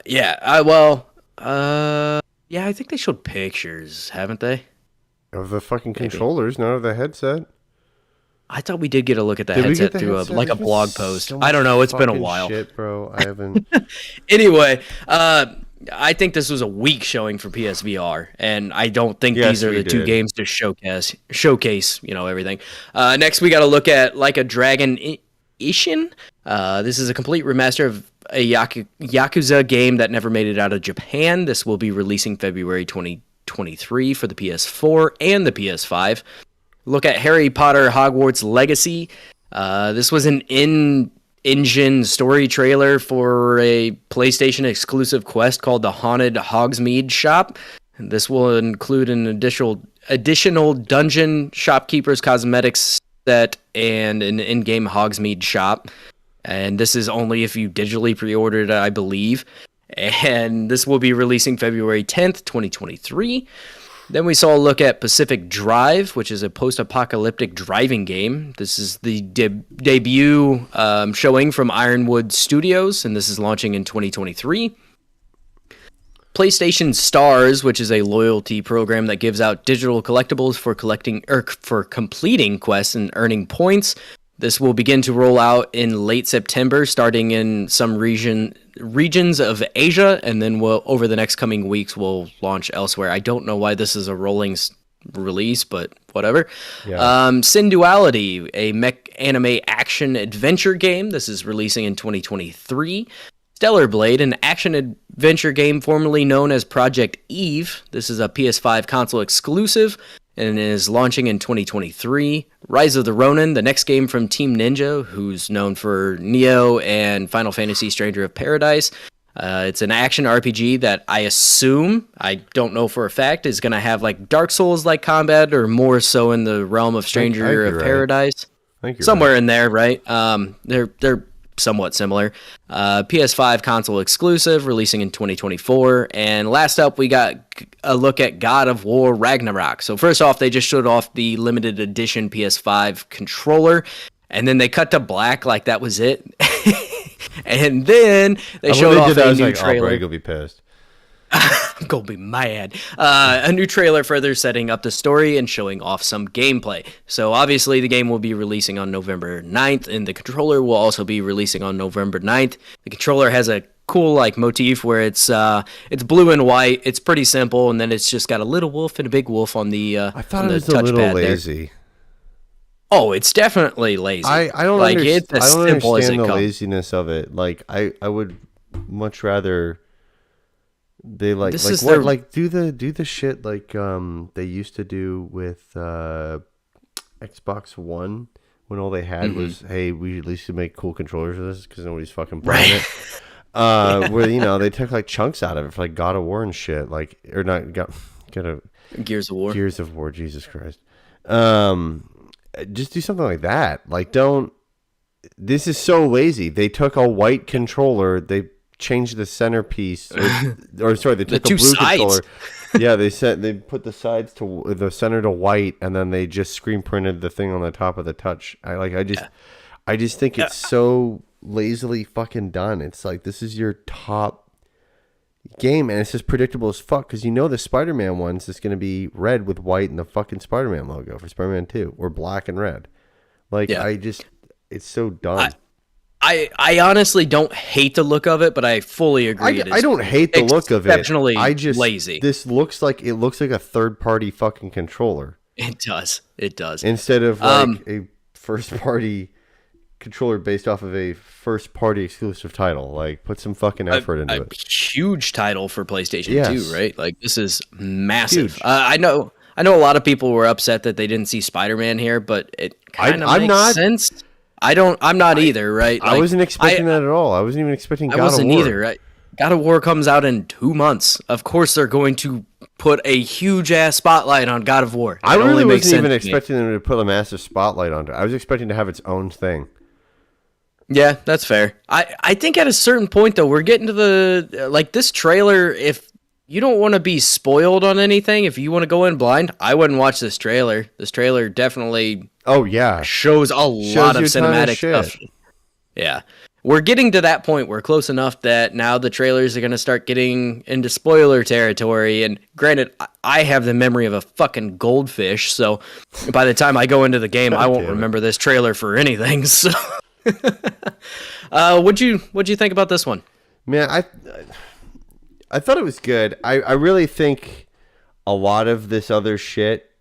D: Yeah, yeah, I think they showed pictures, haven't they?
C: Of the fucking controllers, not of the headset.
D: I thought we did get a look at the
C: Did we get
D: headset
C: the
D: through
C: headset?
D: like a
C: There's been
D: blog post.
C: so
D: I don't know. It's been a
C: fucking
D: while.
C: shit, bro. I haven't.
D: Anyway, I think this was a weak showing for PSVR, and I don't think
C: Yes,
D: these are
C: we
D: the two
C: did.
D: games to showcase, everything. Next, we got to look at Like a Dragon Ishin. This is a complete remaster of a Yakuza game that never made it out of Japan. This will be releasing February 2023 for the PS4 and the PS5. Look at Harry Potter Hogwarts Legacy. This was an in-engine story trailer for a PlayStation exclusive quest called the Haunted Hogsmeade Shop. This will include an additional dungeon, shopkeeper's cosmetics set, and an in-game Hogsmeade shop. And this is only if you digitally pre-ordered it, I believe. And this will be releasing February 10th, 2023. Then we saw a look at Pacific Drive, which is a post-apocalyptic driving game. This is the debut showing from Ironwood Studios, and this is launching in 2023. PlayStation Stars, which is a loyalty program that gives out digital collectibles for completing quests and earning points. This will begin to roll out in late September, starting in some regions of Asia, and then over the next coming weeks will launch elsewhere. I don't know why this is a rolling release, but whatever.
C: Yeah.
D: Sin Duality, a mech anime action adventure game. This is releasing in 2023. Stellar Blade, an action adventure game formerly known as Project Eve. This is a PS5 console exclusive and is launching in 2023. Rise of the Ronin, the next game from Team Ninja, who's known for Neo and Final Fantasy Stranger of Paradise. It's an action RPG that I assume, I don't know for a fact, is going to have like Dark Souls-like combat or more so in the realm of Stranger of Paradise. Somewhere in there, right? They're somewhat similar. PS5 console exclusive, releasing in 2024. And last up, we got a look at God of War Ragnarok. So first off, they just showed off the limited edition PS5 controller, and then they cut to black like that was it. And then they showed off a new trailer.
C: You'll be pissed.
D: I'm gonna be mad. A new trailer further setting up the story and showing off some gameplay. So obviously the game will be releasing on November 9th, and the controller will also be releasing on November 9th. The controller has a cool like motif where it's blue and white. It's pretty simple, and then it's just got a little wolf and a big wolf on the
C: I thought it was a little lazy.
D: There. Oh, it's definitely lazy.
C: I don't
D: like
C: understand.
D: it's as
C: I don't
D: simple as
C: understand
D: it
C: the
D: comes.
C: laziness of it. Like I would much rather they like
D: This
C: like
D: is
C: what
D: their-
C: like do the shit like they used to do with Xbox One when all they had was, hey, we at least should make cool controllers for this because nobody's fucking playing it. Where they took like chunks out of it for like God of War and shit, like or not
D: Gears of War.
C: Gears of War, Jesus Christ. Just do something like that. Like this is so lazy. They took a white controller, they changed the centerpiece, or sorry, they took
D: The
C: a
D: two
C: blue
D: sides.
C: controller. Yeah, they put the sides to the center to white, and then they just screen printed the thing on the top of the touch. I just think it's so lazily fucking done. It's like this is your top game, and it's just predictable as fuck because the Spider-Man one's just going to be red with white and the fucking Spider-Man logo for Spider-Man 2, or black and red. Like it's so dumb.
D: I honestly don't hate the look of it, but I fully agree.
C: I don't hate the look of it.
D: Exceptionally
C: lazy. This looks like a third-party fucking controller.
D: It does.
C: Instead of like a first-party controller based off of a first-party exclusive title. Like, put some fucking effort into it.
D: Huge title for PlayStation 2, right? Like, this is massive.
C: Huge.
D: I know a lot of people were upset that they didn't see Spider-Man here, but it kind of makes sense. I'm not either, right?
C: I wasn't expecting that at all. I wasn't even expecting God of War.
D: I wasn't either, right? God of War comes out in 2 months. Of course they're going to put a huge-ass spotlight on God of War.
C: I really wasn't even expecting them to put a massive spotlight on it. I was expecting to have its own thing.
D: Yeah, that's fair. I think at a certain point, though, we're getting to this trailer, if you don't want to be spoiled on anything, if you want to go in blind, I wouldn't watch this trailer. This trailer definitely
C: shows
D: a lot of cinematic stuff. Yeah. we're getting to that point. We're close enough that now the trailers are going to start getting into spoiler territory. And granted, I have the memory of a fucking goldfish, so by the time I go into the game, I won't remember this trailer for anything. So, what'd you think about this one?
C: Man, I thought it was good. I really think a lot of this other shit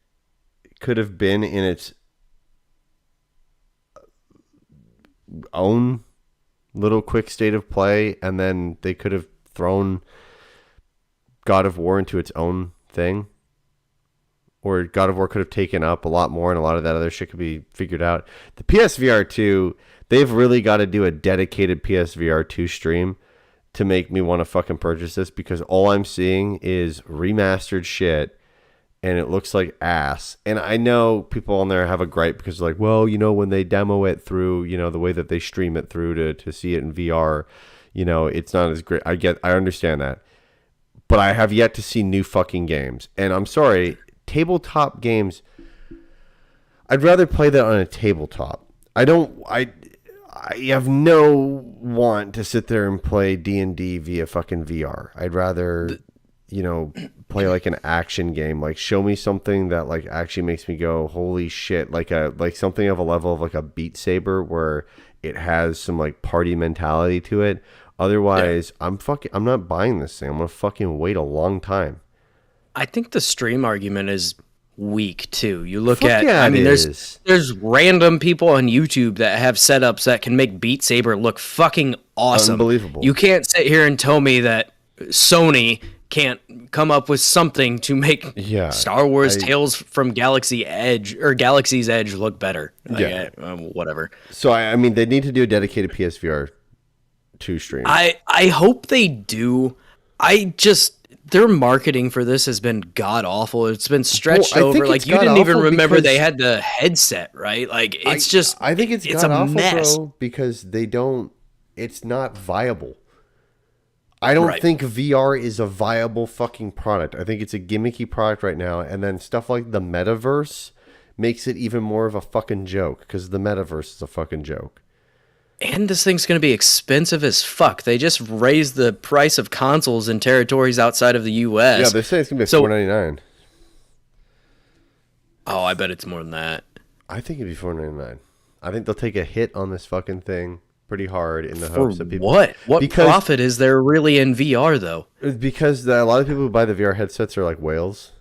C: could have been in its own little quick state of play, and then they could have thrown God of War into its own thing, or God of War could have taken up a lot more, and a lot of that other shit could be figured out. The PSVR 2, they've really got to do a dedicated PSVR 2 stream to make me want to fucking purchase this, because all I'm seeing is remastered shit and it looks like ass. And I know people on there have a gripe because they're like, well, when they demo it through, the way that they stream it through to see it in VR, it's not as great. I understand that. But I have yet to see new fucking games. And I'm sorry, tabletop games, I'd rather play that on a tabletop. I have no want to sit there and play D&D via fucking VR. I'd rather, play like an action game. Like, show me something that like actually makes me go, holy shit, like something of a level of like a Beat Saber where it has some like party mentality to it. Otherwise, yeah. I'm not buying this thing. I'm gonna fucking wait a long time.
D: I think the stream argument is weak too. You look there's random people on YouTube that have setups that can make Beat Saber look fucking awesome.
C: Unbelievable.
D: You can't sit here and tell me that Sony can't come up with something to make Star Wars Tales from Galaxy's Edge look better. Whatever.
C: So I mean, they need to do a dedicated PSVR 2 stream.
D: I hope they do. Their marketing for this has been god awful. It's been stretched over. Like, you didn't even remember they had the headset, right? Like, it's
C: I think it's god
D: a
C: awful,
D: mess.
C: bro, because it's not viable. I don't think VR is a viable fucking product. I think it's a gimmicky product right now. And then stuff like the metaverse makes it even more of a fucking joke, because the metaverse is a fucking joke.
D: And this thing's going to be expensive as fuck. They just raised the price of consoles in territories outside of the U.S.
C: Yeah, they say it's going to be $499.
D: Oh, I bet it's more than that.
C: I think it'd be $499. I think they'll take a hit on this fucking thing pretty hard in the hopes that people...
D: What profit is there really in VR, though?
C: Because a lot of people who buy the VR headsets are like whales.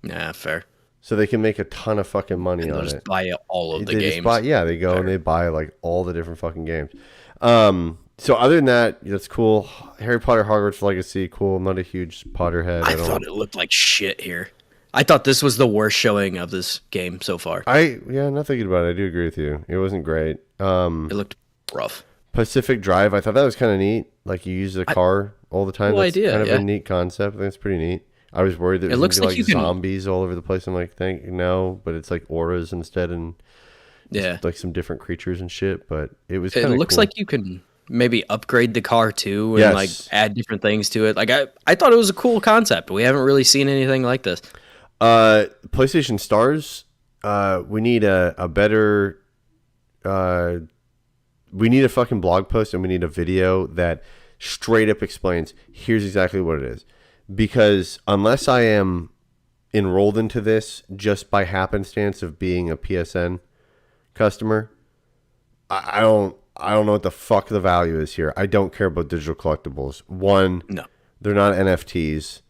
D: Nah, fair.
C: So they can make a ton of fucking money on it.
D: Just buy all of the games.
C: They go and they buy like all the different fucking games. So other than that, that's cool. Harry Potter Hogwarts Legacy, cool. I'm not a huge Potterhead.
D: I thought it looked like shit here. I thought this was the worst showing of this game so far.
C: Not thinking about it. I do agree with you. It wasn't great.
D: It looked rough.
C: Pacific Drive, I thought that was kind of neat. Like, you use the car all the time. That's kind of a neat concept. I think it's pretty neat. I was worried that it was going to be like zombies all over the place. I'm like, no, but it's like auras instead, and like some different creatures and shit. But it was kind of
D: looks
C: cool.
D: like you can maybe upgrade the car too, and like add different things to it. Like, I thought it was a cool concept, but we haven't really seen anything like this.
C: PlayStation Stars, we need a better... we need a fucking blog post, and we need a video that straight up explains, here's exactly what it is. Because unless I am enrolled into this just by happenstance of being a PSN customer, I don't know what the fuck the value is here. I don't care about digital collectibles. No, they're not NFTs.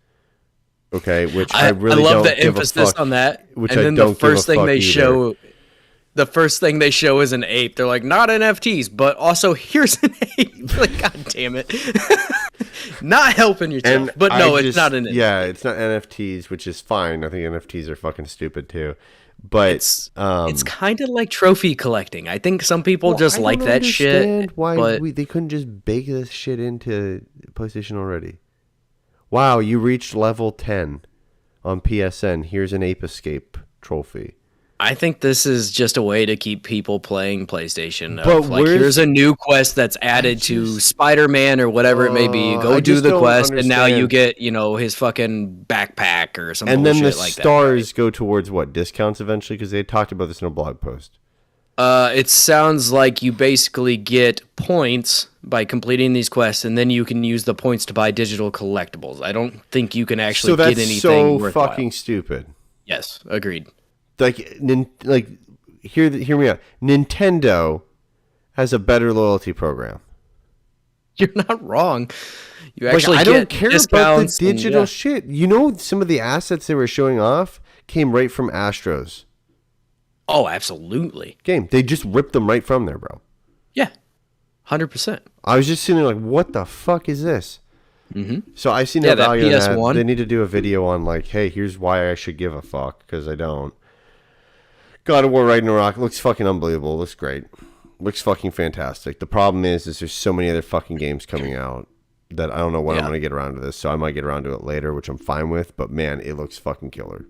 C: Okay, which I really
D: love
C: don't
D: the
C: give
D: emphasis
C: a fuck,
D: on that.
C: Which
D: and
C: I
D: then
C: don't
D: the first
C: give a
D: thing
C: fuck
D: they
C: either.
D: show. The first thing they show is an ape. They're like, not NFTs, but also here's an ape. Like, God damn it. Not helping yourself. But no, it's not an NFT.
C: Yeah, it's not NFTs, which is fine. I think NFTs are fucking stupid too. But
D: it's kind of like trophy collecting. I think some people just like that shit.
C: Why they couldn't just bake this shit into PlayStation already? Wow, you reached level 10 on PSN. Here's an Ape Escape trophy.
D: I think this is just a way to keep people playing PlayStation. Here's a new quest that's added to Spider-Man or whatever it may be. Go do the quest, and now you get, his fucking backpack or something.
C: And then the
D: like
C: stars
D: that,
C: go towards what? Discounts eventually? Because they talked about this in a blog post.
D: It sounds like you basically get points by completing these quests, and then you can use the points to buy digital collectibles. I don't think you can actually get anything
C: so
D: worthwhile.
C: Fucking stupid.
D: Yes, agreed.
C: Like hear me out. Nintendo has a better loyalty program.
D: You're not wrong. You actually
C: I don't care about the digital
D: and,
C: shit. You know, some of the assets they were showing off came right from Astro's
D: Oh, absolutely.
C: game. They just ripped them right from there, bro.
D: Yeah, 100%.
C: I was just sitting there like, what the fuck is this?
D: Mm-hmm.
C: So I see no value in that.
D: PS1.
C: They need to do a video on like, hey, here's why I should give a fuck, because I don't. God of War Ragnarok looks fucking unbelievable. Looks great. Looks fucking fantastic. The problem is there's so many other fucking games coming out that I don't know when I'm going to get around to this. So I might get around to it later, which I'm fine with. But man, it looks fucking killer.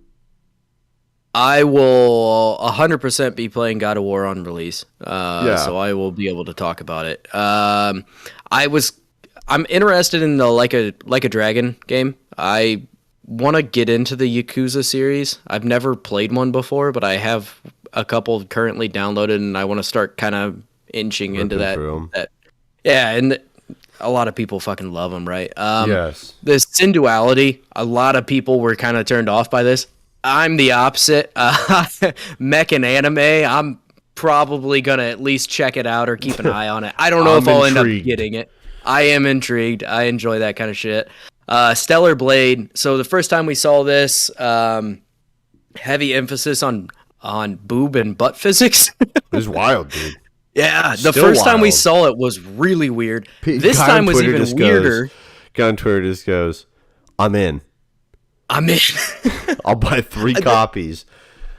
D: I will 100% be playing God of War on release. So I will be able to talk about it. I'm interested in the Like a Dragon game. I want to get into the Yakuza series. I've never played one before, but I have a couple currently downloaded, and I want to start kind of inching into that. Yeah, and a lot of people fucking love them, right?
C: Yes.
D: The Sin Duality, a lot of people were kind of turned off by this. I'm the opposite. Mech and anime, I'm probably going to at least check it out or keep an eye on it. I don't know if I'll end up getting it. I am intrigued. I enjoy that kind of shit. Stellar Blade. So the first time we saw this, heavy emphasis on boob and butt physics.
C: It was wild, dude.
D: Yeah, the first time we saw it was really weird. This time was even weirder.
C: Guy on Twitter just goes, I'm in. I'll buy 3 copies.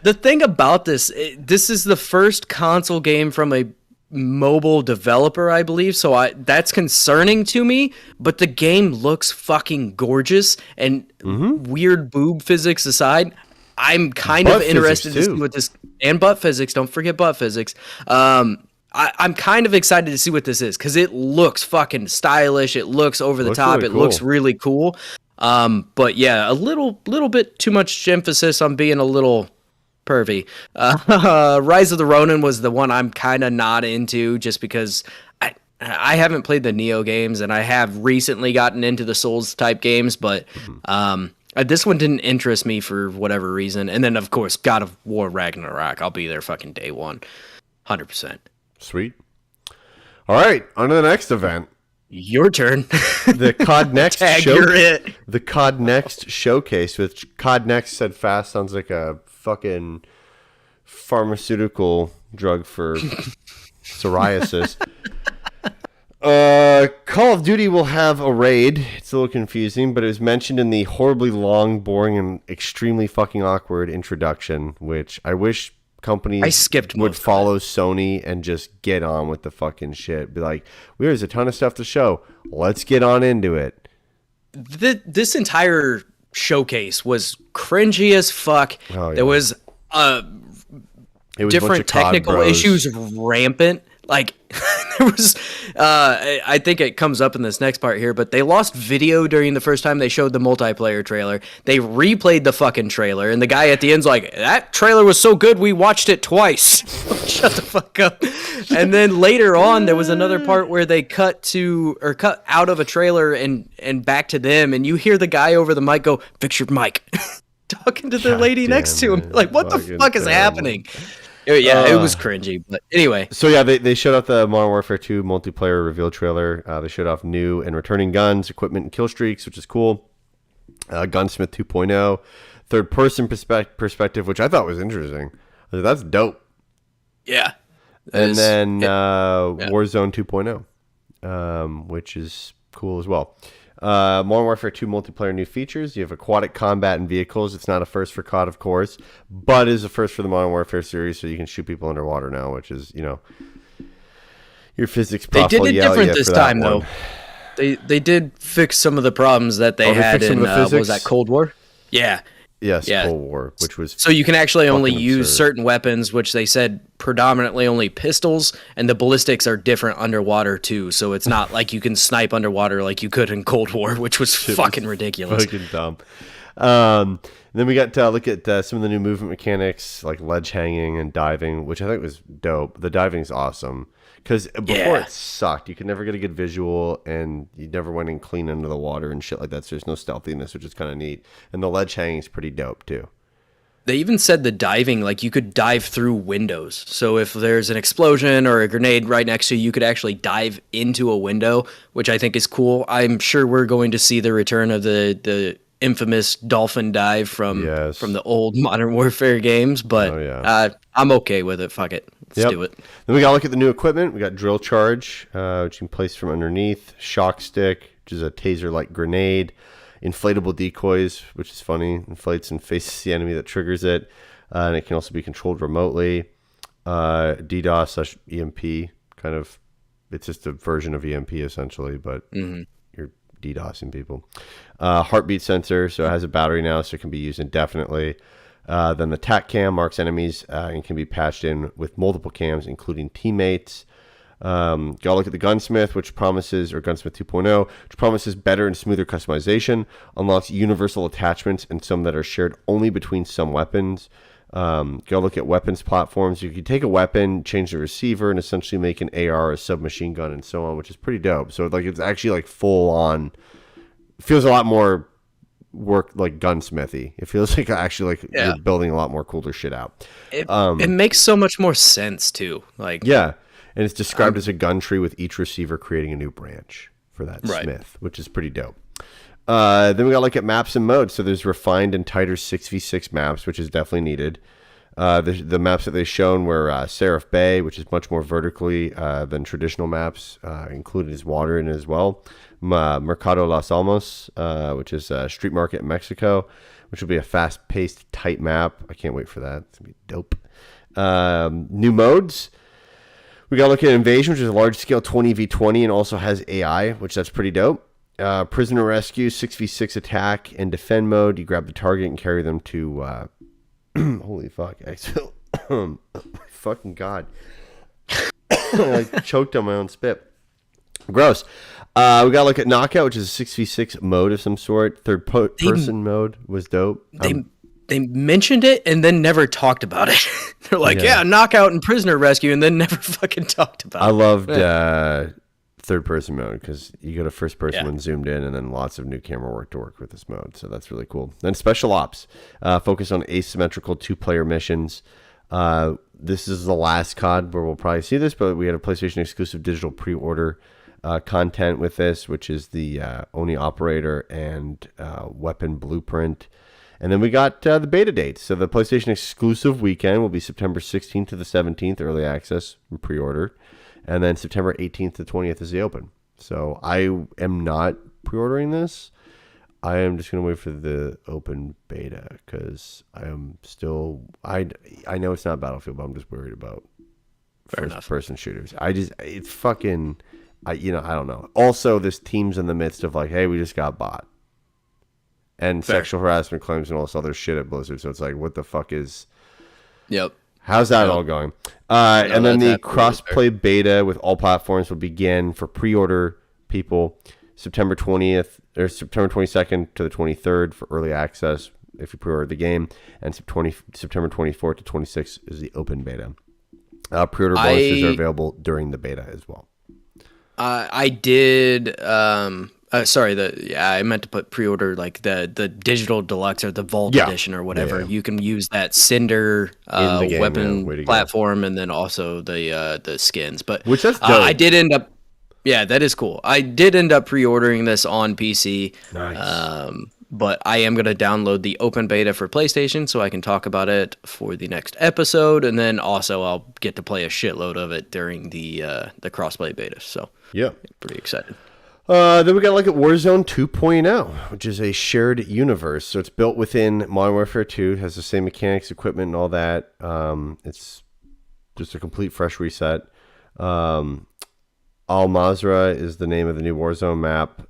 D: The thing about this is the first console game from a mobile developer, I believe, so that's concerning to me, but the game looks fucking gorgeous, and weird boob physics aside, I'm kind of interested to see what this, and butt physics, don't forget butt physics. I'm kind of excited to see what this is, because it looks fucking stylish, it looks over the top,
C: really
D: it looks really cool. But yeah, a little bit too much emphasis on being a little pervy. Rise of the Ronin was the one I'm kind of not into, just because I haven't played the Neo games, and I have recently gotten into the Souls type games, but this one didn't interest me for whatever reason. And then of course God of War Ragnarok, I'll be there fucking day one, 100%.
C: Sweet. All right, on to the next event.
D: Your turn.
C: The CoDNext
D: The
C: CoDNext showcase, which CoDNext said fast sounds like a fucking pharmaceutical drug for psoriasis. Call of Duty will have a raid. It's a little confusing, but it was mentioned in the horribly long, boring, and extremely fucking awkward introduction, which I wish companies would follow Sony and just get on with the fucking shit. Be like, there's a ton of stuff to show. Let's get on into it.
D: This entire showcase was cringy as fuck. Oh, yeah. There was different technical issues rampant. Like, there was, I think it comes up in this next part here, but they lost video during the first time they showed the multiplayer trailer. They replayed the fucking trailer, and the guy at the end's like, that trailer was so good, we watched it twice. Shut the fuck up. And then later on, there was another part where they cut out of a trailer and back to them, and you hear the guy over the mic go, fix your mic. Talking to the lady next to him. Like, what the fuck is happening? Yeah, it was cringy, but anyway.
C: So yeah, they showed off the Modern Warfare 2 multiplayer reveal trailer. They showed off new and returning guns, equipment, and kill streaks, which is cool. Gunsmith 2.0, third-person perspective, which I thought was interesting. That's dope.
D: Yeah.
C: And then Warzone 2.0, which is cool as well. Modern Warfare 2 multiplayer new features. You have aquatic combat and vehicles. It's not a first for COD, of course, but is a first for the Modern Warfare series, so you can shoot people underwater now, which is, your physics prof.
D: They did it different this time, though. They did fix some of the problems that they had in, what was that, Cold War? Yeah.
C: Yes, Cold War, which was
D: so you can actually only use certain weapons, which they said predominantly only pistols, and the ballistics are different underwater too. So it's not like you can snipe underwater like you could in Cold War, which was fucking ridiculous.
C: Fucking dumb. Then we got to look at some of the new movement mechanics, like ledge hanging and diving, which I think was dope. The diving's awesome. Because before it sucked. You could never get a good visual, and you never went in clean under the water and shit like that. So there's no stealthiness, which is kind of neat. And the ledge hanging's pretty dope, too.
D: They even said the diving, like you could dive through windows. So if there's an explosion or a grenade right next to you, you could actually dive into a window, which I think is cool. I'm sure we're going to see the return of the infamous dolphin dive from the old Modern Warfare games, but I'm okay with it. Fuck it. Let's do it.
C: Then we got to look at the new equipment. We got drill charge, which you can place from underneath, shock stick, which is a taser-like grenade, inflatable decoys, which is funny, inflates and faces the enemy that triggers it, and it can also be controlled remotely. DDoS/EMP, kind of, it's just a version of EMP essentially, but you're DDoSing people. Heartbeat sensor, so it has a battery now, so it can be used indefinitely. Then the TAC cam marks enemies and can be patched in with multiple cams, including teammates. Gotta look at the gunsmith, which promises, or gunsmith 2.0, which promises better and smoother customization, unlocks universal attachments and some that are shared only between some weapons. Go look at weapons platforms. You can take a weapon, change the receiver, and essentially make an AR, a submachine gun, and so on, which is pretty dope. So like it's actually like full on. Feels a lot more work like gunsmithy. It feels like actually like you're building a lot more cooler shit out.
D: It makes so much more sense too. Like
C: and it's described as a gun tree with each receiver creating a new branch for that smith, which is pretty dope. Then we got to look at maps and modes. So there's refined and tighter 6v6 maps, which is definitely needed. The maps that they've shown were Seraph Bay, which is much more vertically than traditional maps, included as water in it as well. Mercado Las Almas, which is a street market in Mexico, which will be a fast-paced, tight map. I can't wait for that. It's going to be dope. New modes. We got to look at Invasion, which is a large-scale 20v20 and also has AI, which that's pretty dope. Prisoner Rescue, 6v6 attack and defend mode. You grab the target and carry them to... holy fuck. Fucking God. I choked on my own spit. Gross. We got to look at Knockout, which is a 6v6 mode of some sort. Third-person mode was dope.
D: They mentioned it and then never talked about it. They're like, Knockout and Prisoner Rescue, and then never fucking talked about it.
C: I loved third-person mode because you go to first-person when zoomed in, and then lots of new camera work to work with this mode. So that's really cool. Then Special Ops, focus on asymmetrical two-player missions. This is the last COD where we'll probably see this, but we had a PlayStation-exclusive digital pre-order content with this, which is the Oni Operator and Weapon Blueprint. And then we got the beta dates. So the PlayStation exclusive weekend will be September 16th to the 17th, early access and pre-order. And then September 18th to 20th is the open. So I am not pre-ordering this. I am just going to wait for the open beta because I am still... I know it's not Battlefield, but I'm just worried about first-person shooters. It's fucking... I don't know. Also, this team's in the midst of like, hey, we just got bought. And sexual harassment claims and all this other shit at Blizzard. So it's like, what the fuck is...
D: Yep.
C: How's that all going? And then the cross-play beta with all platforms will begin for pre-order people September 20th or September 22nd to the 23rd for early access if you pre-order the game. And September 24th to 26th is the open beta. Pre-order bonuses are available during the beta as well.
D: I did... I meant to put pre-order like the digital deluxe or the vault edition or whatever. You can use that Cinder weapon platform and then also the skins. But
C: which that's dope.
D: I did end up, that is cool. I did end up pre-ordering this on PC.
C: Nice.
D: But I am gonna download the open beta for PlayStation so I can talk about it for the next episode, and then also I'll get to play a shitload of it during the crossplay beta. So pretty excited.
C: Then we got to look at Warzone 2.0, which is a shared universe. So it's built within Modern Warfare 2. It has the same mechanics, equipment, and all that. It's just a complete fresh reset. Al Mazrah is the name of the new Warzone map.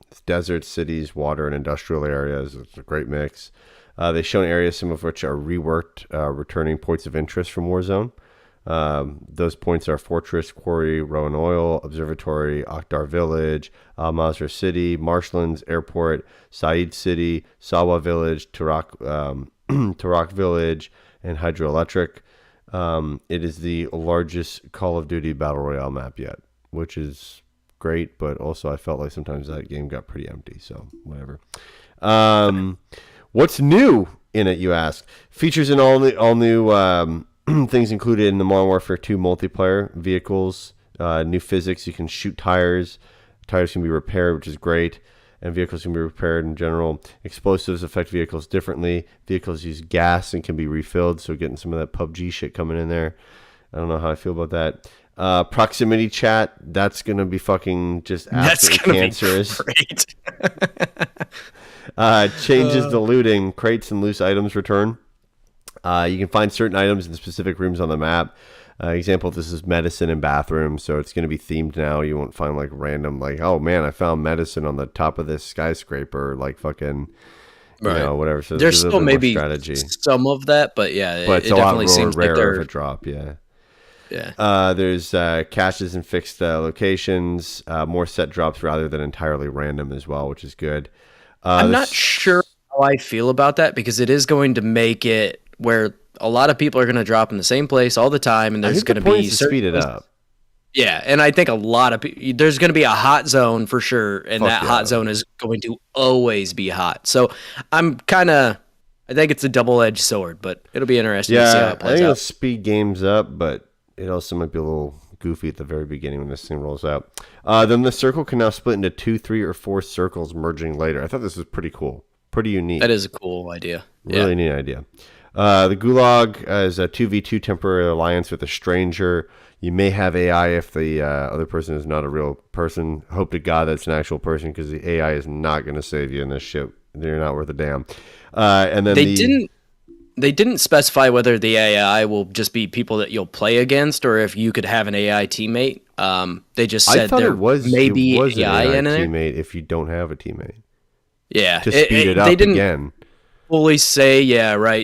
C: It's desert, cities, water, and industrial areas. It's a great mix. They've shown areas, some of which are reworked, returning points of interest from Warzone. Those points are Fortress, Quarry, Rowan Oil, Observatory, Akhdar Village, Al Mazrah City, Marshlands Airport, Said City, Sawa Village, Tarak Village, and Hydroelectric. It is the largest Call of Duty Battle Royale map yet, which is great, but also I felt like sometimes that game got pretty empty, so whatever. What's new in it, you ask? Features in all new things included in the Modern Warfare 2 multiplayer, vehicles, new physics. You can shoot tires. Tires can be repaired, which is great. And vehicles can be repaired in general. Explosives affect vehicles differently. Vehicles use gas and can be refilled, so getting some of that PUBG shit coming in there. I don't know how I feel about that. Proximity chat, that's going to be fucking just absolutely cancerous.
D: Great.
C: Changes to looting. Crates and loose items return. You can find certain items in specific rooms on the map. Example, this is medicine and bathrooms, so it's going to be themed now. You won't find like random, like, oh man, I found medicine on the top of this skyscraper, like fucking, you know, whatever. So
D: there's still maybe
C: strategy.
D: Some of that, but yeah,
C: but it's
D: it
C: a
D: definitely
C: lot
D: seems
C: rarer
D: like they're
C: of a drop. Yeah.
D: Yeah.
C: There's caches in fixed locations, more set drops rather than entirely random as well, which is good.
D: I'm not sure how I feel about that because it is going to make it where a lot of people are going to drop in the same place all the time, and there's going to be
C: speed it up.
D: Yeah, and I think a lot of people, there's going to be a hot zone for sure, and hot zone is going to always be hot. So I think it's a double-edged sword, but it'll be interesting to see how it plays out.
C: I think it'll speed games up, but it also might be a little goofy at the very beginning when this thing rolls out. Then the circle can now split into 2, 3, or 4 circles merging later. I thought this was pretty cool. Pretty unique.
D: That is a cool idea.
C: Really neat idea. The Gulag is a 2v2 temporary alliance with a stranger. You may have AI if the other person is not a real person. Hope to God that's an actual person because the AI is not going to save you in this shit. They're not worth a damn. And then
D: they didn't specify whether the AI will just be people that you'll play against or if you could have an AI teammate. They just said there may be AI in there.
C: Teammate if you don't have a teammate.
D: Yeah,
C: to speed it up again.
D: Fully say,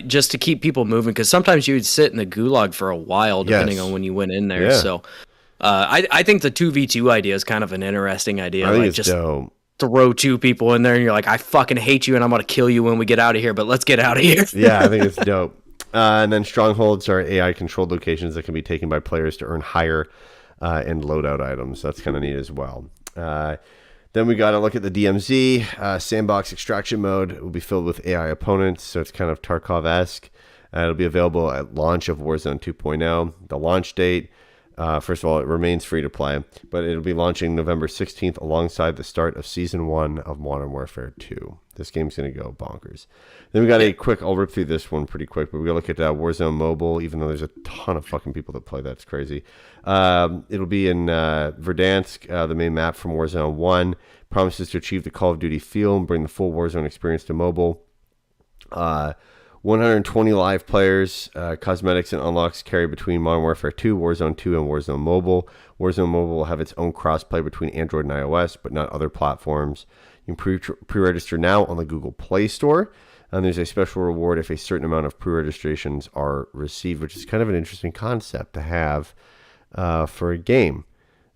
D: just to keep people moving, because sometimes you would sit in the gulag for a while depending on when you went in there. So I think the 2v2 idea is kind of an interesting idea.
C: I think it's just dope.
D: Throw 2 people in there and you're like, I fucking hate you and I'm going to kill you when we get out of here, but let's get out of here.
C: Yeah, I think it's dope. And then strongholds are AI controlled locations that can be taken by players to earn higher and loadout items. That's kind of neat as well. Then we got to look at the DMZ. Sandbox extraction mode will be filled with AI opponents, so it's kind of Tarkov-esque. It'll be available at launch of Warzone 2.0. The launch date, first of all, it remains free to play, but it'll be launching November 16th alongside the start of Season 1 of Modern Warfare 2. This game's going to go bonkers. Then we got I'll rip through this one pretty quick, but we're going to look at Warzone Mobile, even though there's a ton of fucking people that play that. It's crazy. It'll be in Verdansk, the main map from Warzone 1. Promises to achieve the Call of Duty feel and bring the full Warzone experience to mobile. 120 live players, cosmetics and unlocks carry between Modern Warfare 2, Warzone 2, and Warzone Mobile. Warzone Mobile will have its own crossplay between Android and iOS, but not other platforms. You can pre-register now on the Google Play Store, and there's a special reward if a certain amount of pre-registrations are received, which is kind of an interesting concept to have for a game.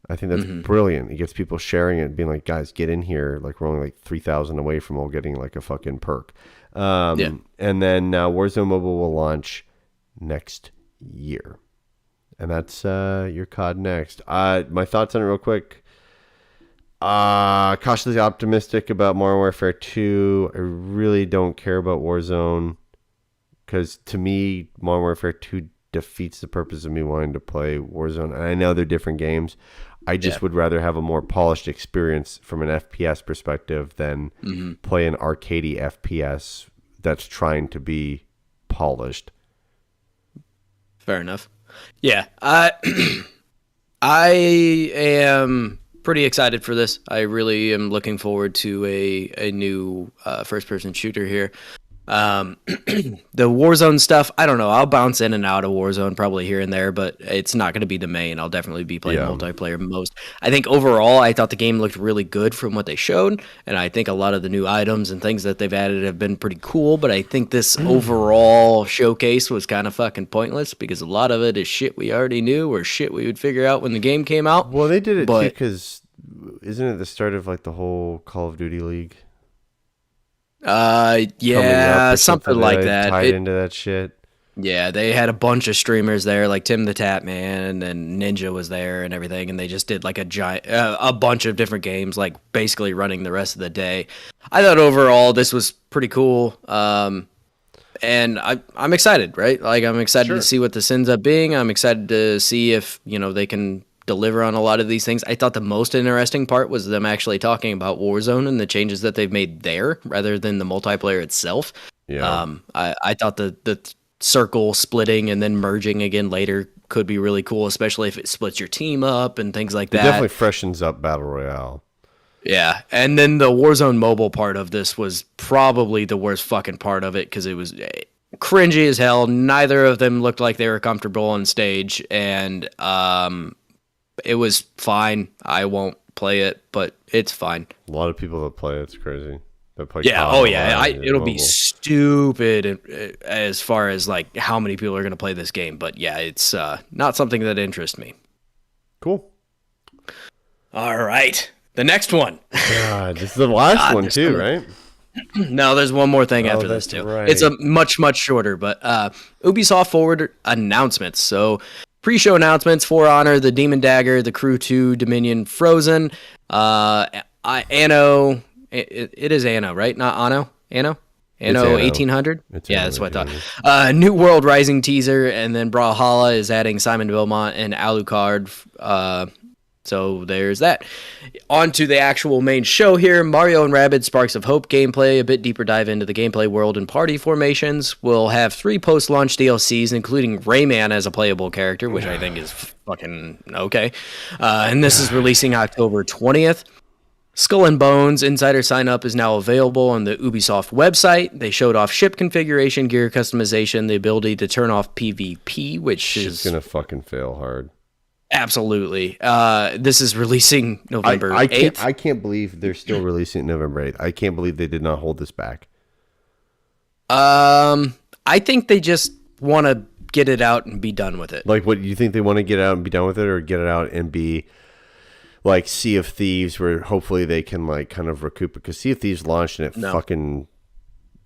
C: I think that's brilliant. It gets people sharing it, being like, guys, get in here. Like, we're only like 3,000 away from all getting like a fucking perk. And then Warzone Mobile will launch next year. And that's your CoDNext. My thoughts on it real quick. Cautiously optimistic about Modern Warfare 2. I really don't care about Warzone because to me, Modern Warfare 2 defeats the purpose of me wanting to play Warzone. And I know they're different games. I just would rather have a more polished experience from an FPS perspective than play an arcadey FPS that's trying to be polished. Fair
D: enough. Yeah. I am pretty excited for this. I really am looking forward to a new first-person shooter here. The Warzone stuff, I don't know. I'll bounce in and out of Warzone probably here and there, but it's not going to be the main. I'll definitely be playing multiplayer most. I think overall, I thought the game looked really good from what they showed, and I think a lot of the new items and things that they've added have been pretty cool, but I think this overall showcase was kind of fucking pointless because a lot of it is shit we already knew or shit we would figure out when the game came out.
C: Well, they did it too because isn't it the start of like the whole Call of Duty League?
D: Yeah, something like that.
C: Tied into that shit.
D: Yeah, they had a bunch of streamers there, like Tim the Tap Man and Ninja was there and everything, and they just did like a bunch of different games, like basically running the rest of the day. I thought overall this was pretty cool, and I'm excited, right? Like I'm excited to see what this ends up being. I'm excited to see if they can deliver on a lot of these things. I thought the most interesting part was them actually talking about Warzone and the changes that they've made there rather than the multiplayer itself.
C: Yeah.
D: I thought the circle splitting and then merging again later could be really cool, especially if it splits your team up and things like that.
C: It definitely freshens up Battle Royale.
D: Yeah, and then the Warzone mobile part of this was probably the worst fucking part of it because it was cringy as hell. Neither of them looked like they were comfortable on stage, and it was fine. I won't play it, but it's fine.
C: A lot of people that play it's crazy. That play
D: it'll be stupid as far as like how many people are going to play this game. But yeah, it's not something that interests me.
C: Cool.
D: All right, the next one.
C: God, this is the last one too, right?
D: No, there's one more thing after this too.
C: Right.
D: It's a much shorter, but Ubisoft Forward announcements. So pre-show announcements: For Honor, The Demon Dagger, The Crew 2, Dominion, Frozen, Anno. It is Anno, right? Not Anno. Anno 1800. Yeah, that's what I thought. New World Rising teaser, and then Brawlhalla is adding Simon Belmont and Alucard. So there's that. On to the actual main show here. Mario and Rabbids Sparks of Hope gameplay. A bit deeper dive into the gameplay world and party formations. We'll have 3 post-launch DLCs, including Rayman as a playable character, which I think is fucking okay. And this is releasing October 20th. Skull and Bones Insider Sign-Up is now available on the Ubisoft website. They showed off ship configuration, gear customization, the ability to turn off PvP, which is
C: gonna fucking fail hard.
D: Absolutely. This is releasing November 8th.
C: I can't believe they're still releasing it November 8th. I can't believe they did not hold this back.
D: I think they just want to get it out and be done with it.
C: Like, what, you think they want to get out and be done with it, or get it out and be like Sea of Thieves, where hopefully they can like kind of recoup it? Because Sea of Thieves launched and it fucking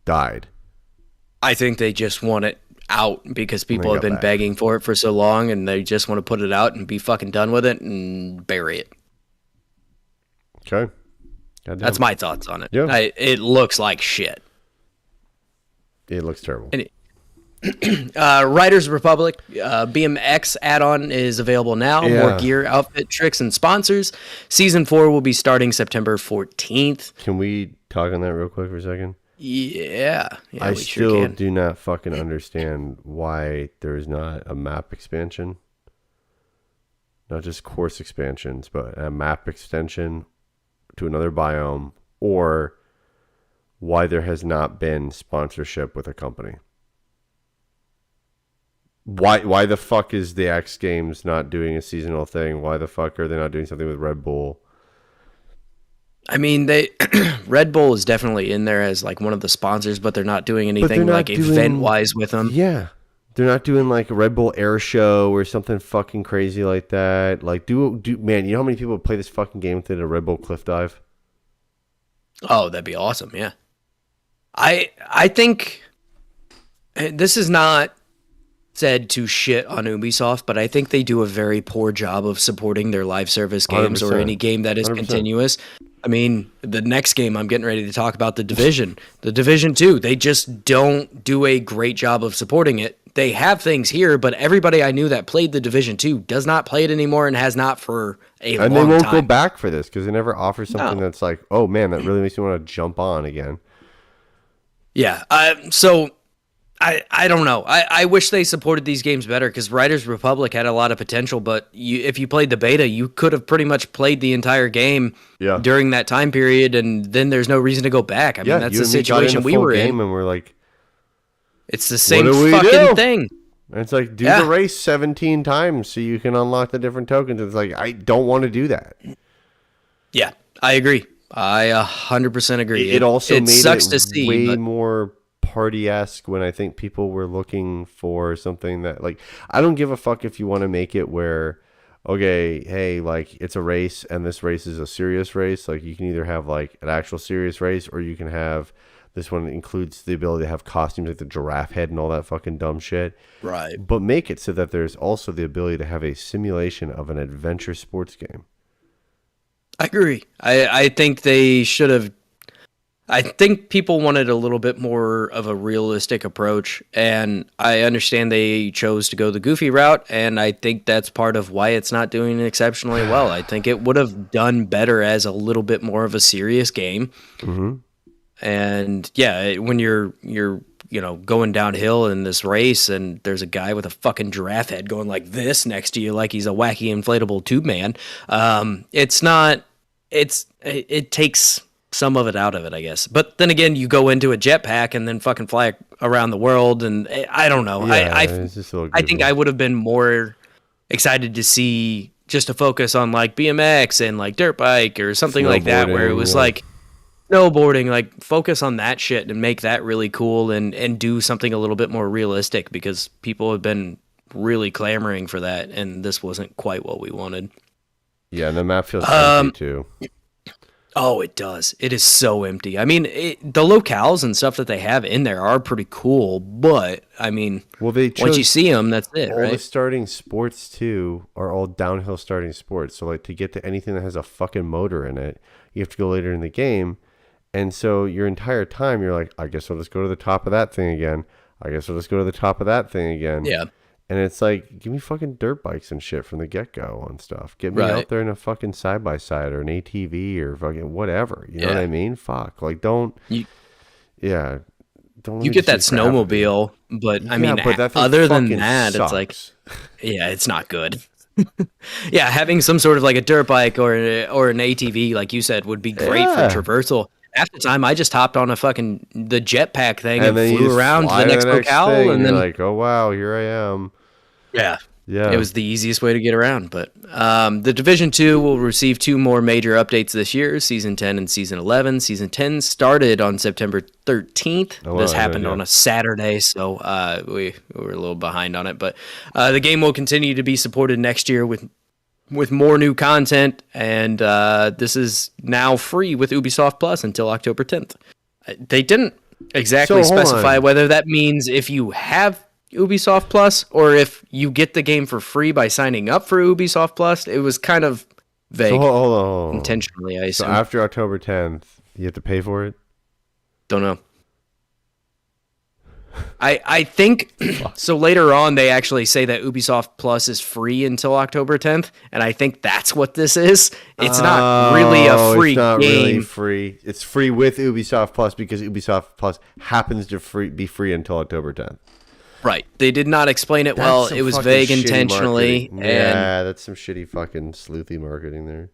C: died.
D: I think they just want it out because people have been begging for it for so long, and they just want to put it out and be fucking done with it and bury it.
C: Okay.
D: That's my thoughts on it.
C: Yeah.
D: It looks like shit.
C: It looks terrible.
D: Riders Republic BMX add-on is available now.
C: Yeah.
D: More gear, outfit, tricks, and sponsors. Season 4 will be starting September 14th.
C: Can we talk on that real quick for a second?
D: Yeah,
C: I still do not fucking understand why there is not a map expansion. Not just course expansions, but a map extension to another biome, or why there has not been sponsorship with a company. Why the fuck is the X Games not doing a seasonal thing? Why the fuck are they not doing something with Red Bull?
D: I mean, Red Bull is definitely in there as like one of the sponsors, but they're not doing anything event-wise with them.
C: Yeah. They're not doing like a Red Bull Air Show or something fucking crazy like that. Like, man, you know how many people play this fucking game with a Red Bull cliff dive?
D: Oh, that'd be awesome, yeah. I think this is not said to shit on Ubisoft, but I think they do a very poor job of supporting their live service games
C: 100%.
D: or any game that is
C: 100%.
D: continuous. I mean, the next game I'm getting ready to talk about, The Division. The Division 2, they just don't do a great job of supporting it. They have things here, but everybody I knew that played The Division 2 does not play it anymore and has not for a long time.
C: And they won't go back for this because they never offer something that's like, oh man, that really makes me want to jump on again.
D: Yeah, so I don't know. I wish they supported these games better because Riders Republic had a lot of potential, but if you played the beta, you could have pretty much played the entire game during that time period, and then there's no reason to go back. I mean, that's the situation we were in.
C: And we're like,
D: It's the same
C: What do we
D: fucking
C: do?
D: thing.
C: And it's like, do the race 17 times so you can unlock the different tokens. It's like, I don't want to do that.
D: Yeah, I agree. I 100% agree.
C: It also made
D: sucks
C: it
D: to see,
C: way
D: but
C: more party-esque when I think people were looking for something that, like, I don't give a fuck if you want to make it where, okay, hey, like, it's a race and this race is a serious race. Like, you can either have, like, an actual serious race or you can have, this one includes the ability to have costumes like the giraffe head and all that fucking dumb shit.
D: right.
C: But make it so that there's also the ability to have a simulation of an adventure sports game.
D: I agree. I think they should have. I think people wanted a little bit more of a realistic approach, and I understand they chose to go the goofy route, and I think that's part of why it's not doing exceptionally well. I think it would have done better as a little bit more of a serious game.
C: Mm-hmm.
D: And yeah, when you're going downhill in this race, and there's a guy with a fucking giraffe head going like this next to you, like he's a wacky inflatable tube man. It's not. It takes some of it out of it, I guess. But then again, you go into a jetpack and then fucking fly around the world, and I don't know.
C: Yeah,
D: I think I would have been more excited to see just a focus on like BMX and like dirt bike or something like that, where it was like snowboarding, like focus on that shit and make that really cool and do something a little bit more realistic, because people have been really clamoring for that, and this wasn't quite what we wanted.
C: Yeah, and the map feels empty too.
D: Oh, it does. It is so empty. I mean, the locales and stuff that they have in there are pretty cool, but I mean, once you see them, that's it,
C: all
D: right?
C: the starting sports too are all downhill starting sports. So like to get to anything that has a fucking motor in it, you have to go later in the game. And so your entire time, you're like, I guess I'll just go to the top of that thing again. I guess I'll just go to the top of that thing again.
D: Yeah.
C: And it's like, give me fucking dirt bikes and shit from the get-go on stuff. Get me out there in a fucking side-by-side or an ATV or fucking whatever. You know what I mean? Fuck. Like, don't... don't
D: You get that snowmobile, but I mean,
C: but
D: other than that,
C: sucks.
D: it's like... Yeah, it's not good. Yeah, having some sort of like a dirt bike or an ATV, like you said, would be great for traversal. Half the time, I just hopped on the jetpack thing and flew around to the next locale, and then
C: like, oh wow, here I am.
D: Yeah. It was the easiest way to get around. But the Division 2 will receive 2 more major updates this year, Season 10 and Season 11. Season 10 started on September 13th. This happened on a Saturday, so we were a little behind on it. But the game will continue to be supported next year with more new content, and this is now free with Ubisoft Plus until October 10th. They didn't exactly specify whether that means if you have Ubisoft Plus or if you get the game for free by signing up for Ubisoft Plus. It was kind of vague.
C: So hold on.
D: Intentionally, I assume.
C: So after October 10th, you have to pay for it?
D: Don't know. I think so. Later on, they actually say that Ubisoft Plus is free until October 10th, and I think that's what this is. It's not really a free
C: it's not
D: game.
C: Really free. It's free with Ubisoft Plus because Ubisoft Plus happens to be free until October 10th.
D: Right. They did not explain it well. It was vague intentionally.
C: Yeah, that's some shitty fucking sleuthy marketing there.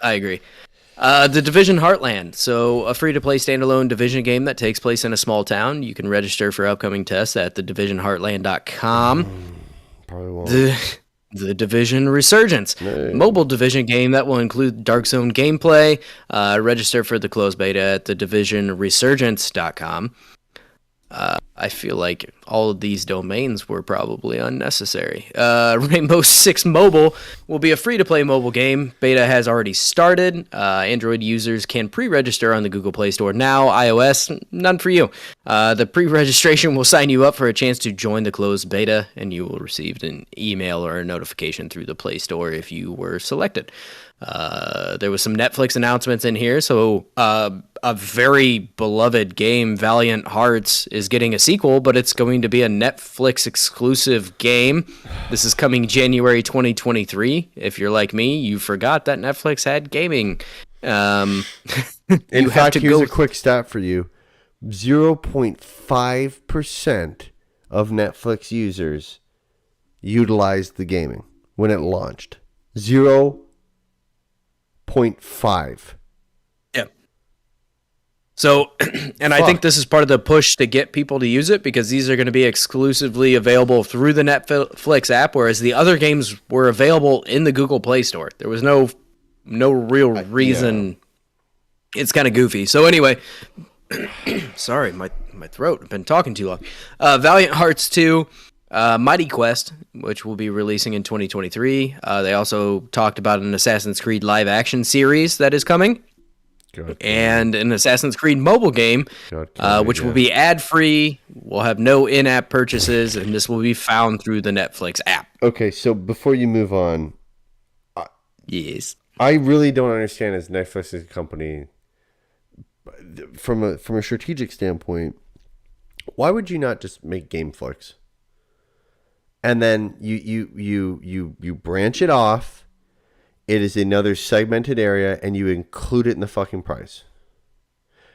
D: I agree. The Division Heartland. So a free-to-play standalone Division game that takes place in a small town. You can register for upcoming tests at thedivisionheartland.com.
C: Probably won't.
D: The Division Resurgence. Mobile Division game that will include Dark Zone gameplay. Register for the closed beta at thedivisionresurgence.com. I feel like all of these domains were probably unnecessary. Rainbow Six Mobile will be a free-to-play mobile game. Beta has already started. Android users can pre-register on the Google Play Store now. iOS, none for you. The pre-registration will sign you up for a chance to join the closed beta, and you will receive an email or a notification through the Play Store if you were selected. There was some Netflix announcements in here. So a very beloved game, Valiant Hearts, is getting a sequel, but it's going to be a Netflix exclusive game. This is coming January 2023. If you're like me, you forgot that Netflix had gaming.
C: In fact, here's a quick stat for you. 0.5% of Netflix users utilized the gaming when it launched. 0.5.
D: Yeah. So, and I think this is part of the push to get people to use it because these are going to be exclusively available through the Netflix app, whereas the other games were available in the Google Play Store. There was no real reason. Yeah. It's kind of goofy. So anyway, sorry, my throat. I've been talking too long. Valiant Hearts 2, Mighty Quest, which will be releasing in 2023. They also talked about an Assassin's Creed live action series that is coming. And an Assassin's Creed mobile game, which will be ad-free, will have no in-app purchases, and this will be found through the Netflix app.
C: Okay, so before you move on...
D: yes.
C: I really don't understand as Netflix as a company, from a strategic standpoint, why would you not just make GameFlix? And then you branch it off. It is another segmented area, and you include it in the fucking price.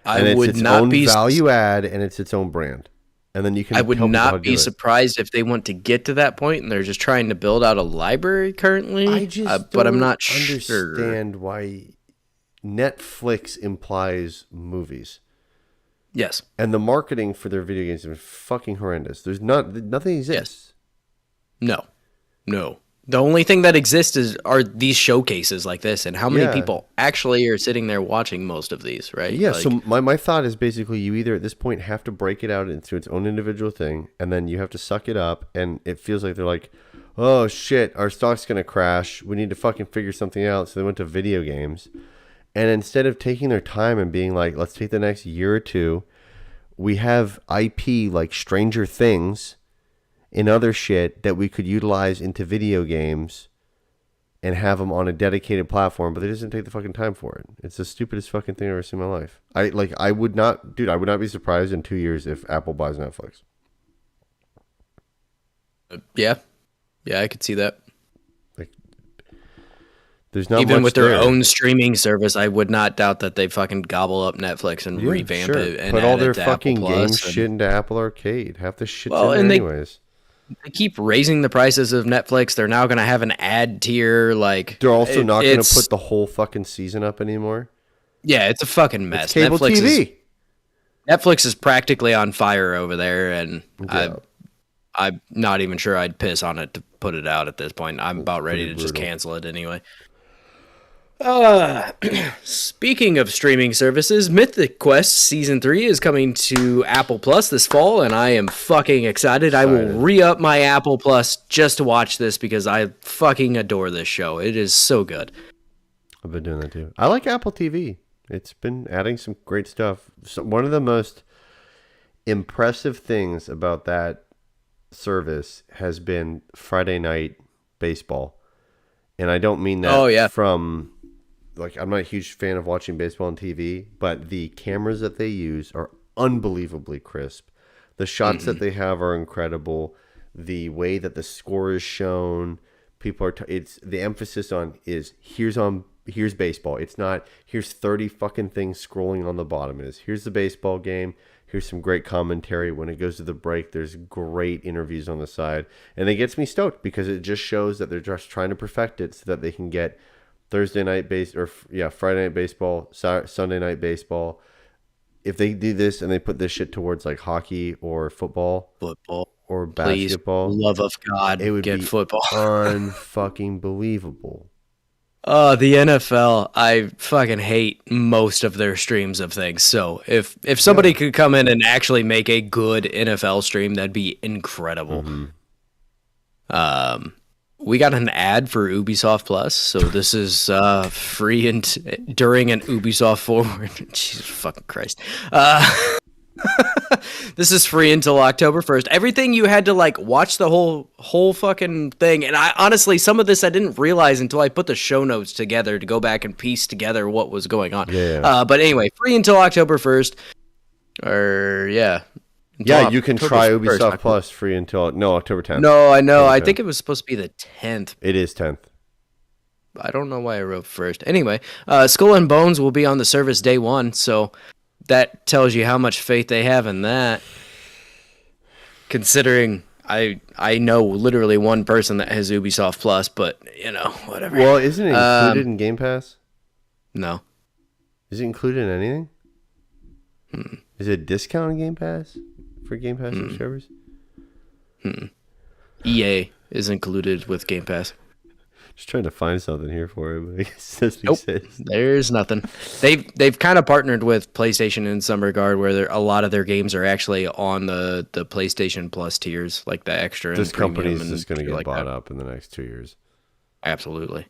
C: And it's its own value add, and it's its own brand. And then you can.
D: I would not be surprised if they want to get to that point, and they're just trying to build out a library currently.
C: I just
D: but I'm not
C: understand why Netflix implies movies.
D: Yes,
C: and the marketing for their video games is fucking horrendous. There's nothing exists.
D: Yes. No. The only thing that exists are these showcases like this, and how many people actually are sitting there watching most of these, right?
C: Yeah, so my thought is basically you either at this point have to break it out into its own individual thing, and then you have to suck it up, and it feels like they're like, oh shit, our stock's going to crash. We need to fucking figure something out. So they went to video games. And instead of taking their time and being like, let's take the next year or two, we have IP like Stranger Things and other shit that we could utilize into video games and have them on a dedicated platform, but they just didn't take the fucking time for it. It's the stupidest fucking thing I've ever seen in my life. I would not be surprised in 2 years if Apple buys Netflix.
D: Yeah, I could see that.
C: Like, there's not
D: even
C: much
D: with their
C: there.
D: own streaming service, I would not doubt that they fucking gobble up Netflix and revamp it and
C: put all their fucking
D: Apple
C: game
D: Plus
C: shit into Apple Arcade. Half the shit's
D: Well,
C: in
D: and
C: there anyways.
D: They keep raising the prices of Netflix. They're now going to have an ad tier. Like
C: they're also not going to put the whole fucking season up anymore.
D: Yeah, it's a fucking mess.
C: It's cable TV.
D: Netflix is practically on fire over there, and I'm not even sure I'd piss on it to put it out at this point. I'm about ready to just cancel it anyway. Speaking of streaming services, Mythic Quest Season 3 is coming to Apple Plus this fall, and I am fucking excited. I will re-up my Apple Plus just to watch this because I fucking adore this show. It is so good.
C: I've been doing that too. I like Apple TV. It's been adding some great stuff. So one of the most impressive things about that service has been Friday Night Baseball. And I don't mean that from... Like, I'm not a huge fan of watching baseball on TV, but the cameras that they use are unbelievably crisp. The shots that they have are incredible. The way that the score is shown, people are. It's the emphasis on is here's baseball. It's not here's 30 fucking things scrolling on the bottom. It is here's the baseball game. Here's some great commentary. When it goes to the break, there's great interviews on the side, and it gets me stoked because it just shows that they're just trying to perfect it so that they can get Friday night baseball, Sunday night baseball. If they do this and they put this shit towards like hockey or football or basketball,
D: please, love of God,
C: it would
D: get
C: be
D: football.
C: Unfucking believable.
D: The NFL, I fucking hate most of their streams of things. So if somebody could come in and actually make a good NFL stream, that'd be incredible. We got an ad for Ubisoft Plus, so this is free and during an Ubisoft Forward. Jesus fucking Christ. This is free until October 1st. Everything you had to like watch the whole fucking thing, and I honestly some of this I didn't realize until I put the show notes together to go back and piece together what was going on. But anyway, free until October 1st.
C: You can try Ubisoft Plus free until October 10th.
D: No, I know. I think it was supposed to be the 10th.
C: It is 10th.
D: I don't know why I wrote first. Anyway, Skull and Bones will be on the service day one, so that tells you how much faith they have in that. Considering I know literally one person that has Ubisoft Plus, but whatever.
C: Well, isn't it included in Game Pass?
D: No.
C: Is it included in anything? Is it a discount on Game Pass for Game Pass subscribers?
D: EA is included with Game Pass.
C: Just trying to find something here for it, but I guess that's
D: Nope,
C: what he says.
D: there's nothing. They've kind of partnered with PlayStation in some regard, where a lot of their games are actually on the PlayStation Plus tiers, like the extra.
C: This
D: and premium
C: company is
D: and
C: just going to get
D: like
C: bought
D: that.
C: up in the next 2 years.
D: Absolutely,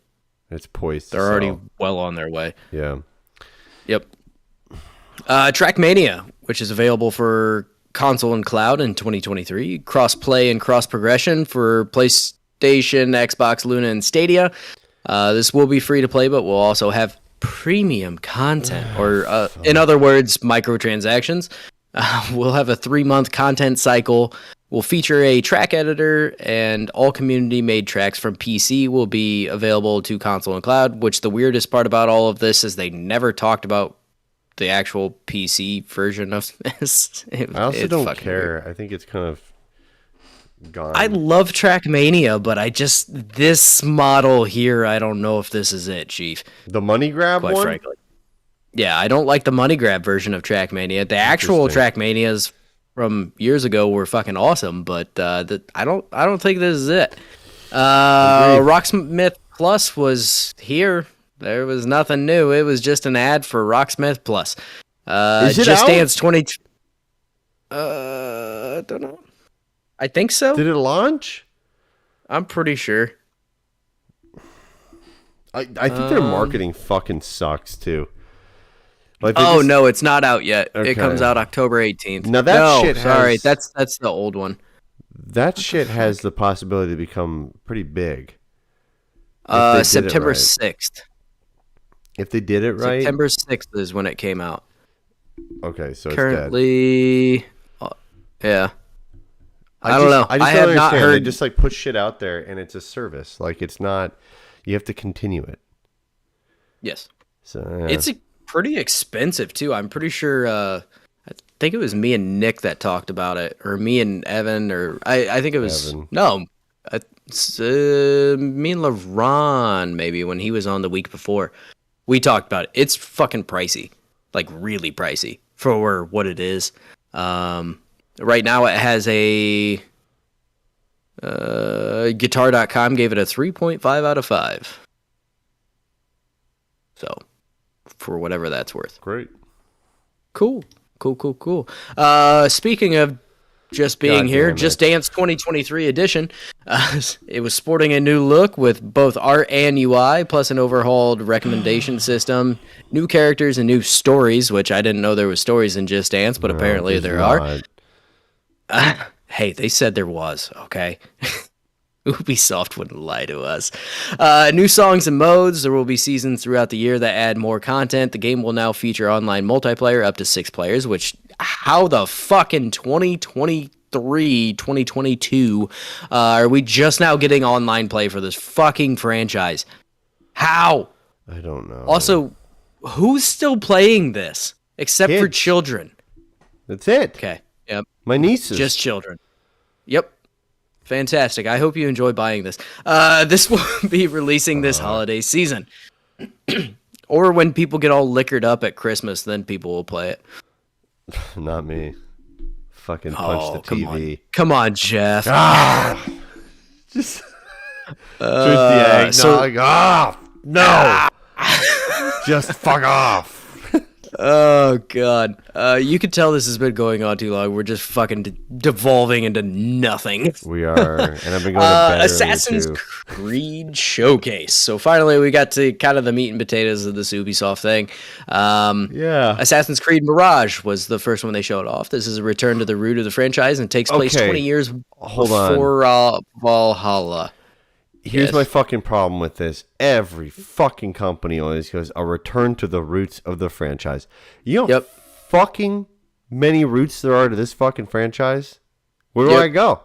C: It's poised.
D: they're already well on their way.
C: Yeah.
D: Yep. Trackmania, which is available for console and cloud in 2023, cross-play and cross-progression for PlayStation, Xbox, Luna, and Stadia. This will be free to play, but will also have premium content, or in other words, microtransactions. We'll have a 3-month content cycle. Will feature a track editor, and all community-made tracks from PC will be available to console and cloud, which the weirdest part about all of this is they never talked about the actual PC version of this.
C: I also don't care.
D: Weird.
C: I think it's kind of gone.
D: I love Trackmania, but this model here, I don't know if this is it, Chief.
C: The money grab
D: Quite
C: one?
D: frankly. Yeah, I don't like the money grab version of Trackmania. The actual Trackmanias from years ago were fucking awesome, but I don't think this is it. Rocksmith Plus was here. There was nothing new. It was just an ad for Rocksmith Plus.
C: Is it
D: Just
C: out?
D: Dance 20. I don't know. I think so.
C: Did it launch?
D: I'm pretty sure.
C: I think their marketing fucking sucks too. Like
D: No, it's not out yet.
C: Okay.
D: It comes out October 18th.
C: Now that shit has-
D: that's the old one.
C: That shit has the possibility to become pretty big. If they did it
D: September
C: right.
D: 6th.
C: If they did it right.
D: September 6th is when it came out.
C: Okay, so it's dead.
D: Currently, yeah. I don't know.
C: I just
D: I
C: don't
D: have not
C: understand. They
D: heard.
C: just like put shit out there, and it's a service. Like it's not. You have to continue it.
D: Yes,
C: So
D: it's pretty expensive too. I'm pretty sure. I think it was me and Nick that talked about it, or me and Evan, or I think it was
C: Evan.
D: no, it's, me and LeRon maybe when he was on the week before. We talked about it. It's fucking pricey, like really pricey for what it is. Right now it has a Guitar.com gave it a 3.5 out of 5. So, for whatever that's worth.
C: great.
D: Cool. Speaking of just being
C: God
D: here,
C: damn it.
D: Just Dance 2023 edition. It was sporting a new look with both art and UI, plus an overhauled recommendation system, new characters and new stories, which I didn't know there was stories in Just Dance, but apparently there are. Hey, they said there was, okay? Ubisoft wouldn't lie to us. New songs and modes. There will be seasons throughout the year that add more content. The game will now feature online multiplayer up to 6 players, which, how the fuck in 2023, 2022, are we just now getting online play for this fucking franchise? How?
C: I don't know.
D: Also, who's still playing this? Except for
C: Kids.
D: children.
C: That's it.
D: Okay, yep.
C: My nieces.
D: Just children. Yep. Fantastic. I hope you enjoy buying this. This will be releasing this holiday season. Or when people get all liquored up at Christmas, then people will play it.
C: Not me. Fucking punch the TV.
D: Come on, Jeff.
C: Just drink the eggnog off. No. Just fuck off.
D: Oh, God. You can tell this has been going on too long. We're just fucking devolving into nothing.
C: We are, and I've been going to bed
D: Assassin's
C: early, too.
D: Creed Showcase. So finally, we got to kind of the meat and potatoes of this Ubisoft thing.
C: Yeah.
D: Assassin's Creed Mirage was the first one they showed off. This is a return to the root of the franchise and takes place
C: Okay.
D: 20 years
C: Hold on.
D: before Valhalla.
C: Here's
D: Yes.
C: my fucking problem with this. Every fucking company always goes, a return to the roots of the franchise. You know how
D: Yep.
C: fucking many roots there are to this fucking franchise? Where do
D: Yep.
C: I go?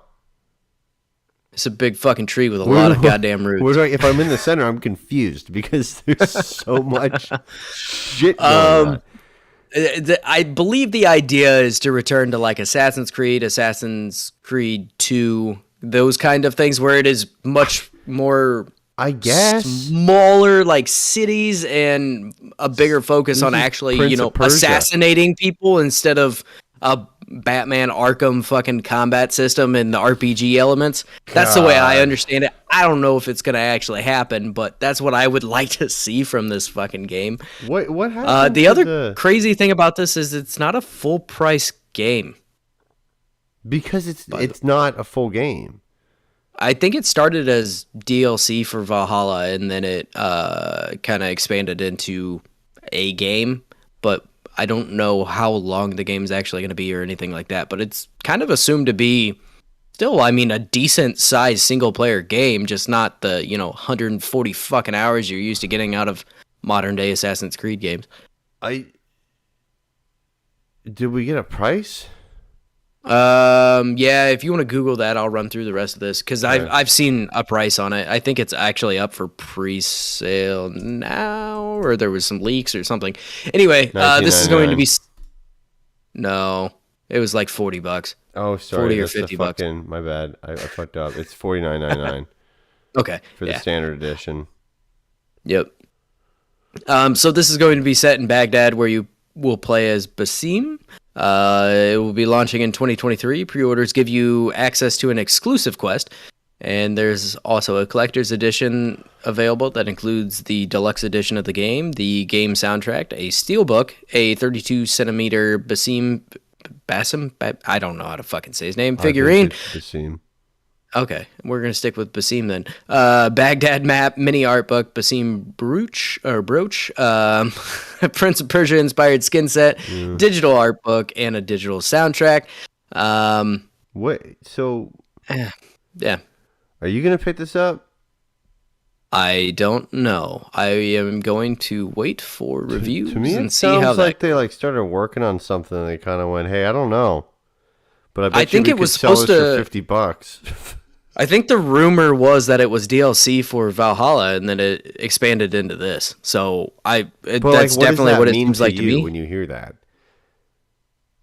D: It's a big fucking tree with a lot of goddamn roots.
C: Where do if I'm in the center, I'm confused because there's so much shit going on.
D: I believe the idea is to return to like Assassin's Creed 2, those kind of things where it is much more
C: I guess
D: smaller like cities and a bigger focus
C: This
D: on
C: is
D: actually,
C: Prince of Persia.
D: assassinating people instead of a Batman Arkham fucking combat system and the RPG elements. That's the way I
C: God.
D: understand it. I don't know if it's going to actually happen, but that's what I would like to see from this fucking game.
C: What happened?
D: The
C: to
D: other crazy thing about this is it's not a full price game.
C: because it's not a full game.
D: I think it started as DLC for Valhalla, and then it kind of expanded into a game. But I don't know how long the game's actually going to be or anything like that. But it's kind of assumed to be still, I mean, a decent sized single player game, just not the 140 fucking hours you're used to getting out of modern day Assassin's Creed games.
C: Did we get a price?
D: Yeah, if you want to Google that, I'll run through the rest of this because
C: Okay.
D: I've seen a price on it. I think it's actually up for pre-sale now, or there was some leaks or something. Anyway, this is going to be no, it was like $40.
C: Oh, sorry,
D: 40 or
C: that's the
D: $50.
C: fucking, my bad. I fucked up. It's $49.99
D: Okay,
C: for the
D: yeah.
C: standard edition.
D: Yep. So this is going to be set in Baghdad, where you will play as Basim. It will be launching in 2023. Pre-orders give you access to an exclusive quest, and there's also a collector's edition available that includes the deluxe edition of the game soundtrack, a steelbook, a 32 centimeter Basim, I don't know how to fucking say his name, figurine.
C: Basim.
D: Okay, we're gonna stick with Basim then. Baghdad map, mini art book, Basim brooch, Prince of Persia inspired skin set, digital art book, and a digital soundtrack.
C: Wait, so
D: Yeah,
C: are you gonna pick this up?
D: I don't know. I am going to wait for reviews
C: To me,
D: and
C: it
D: see how
C: sounds
D: that.
C: like they started working on something. And they kind of went, "Hey, I don't know," but I bet
D: think
C: we
D: it
C: could
D: was
C: sell
D: supposed
C: this
D: to-
C: for $50.
D: I think the rumor was that it was DLC for Valhalla, and then it expanded into this. So
C: But
D: that's
C: what does
D: definitely
C: that
D: what it
C: mean
D: seems like to
C: you
D: me.
C: when you hear that.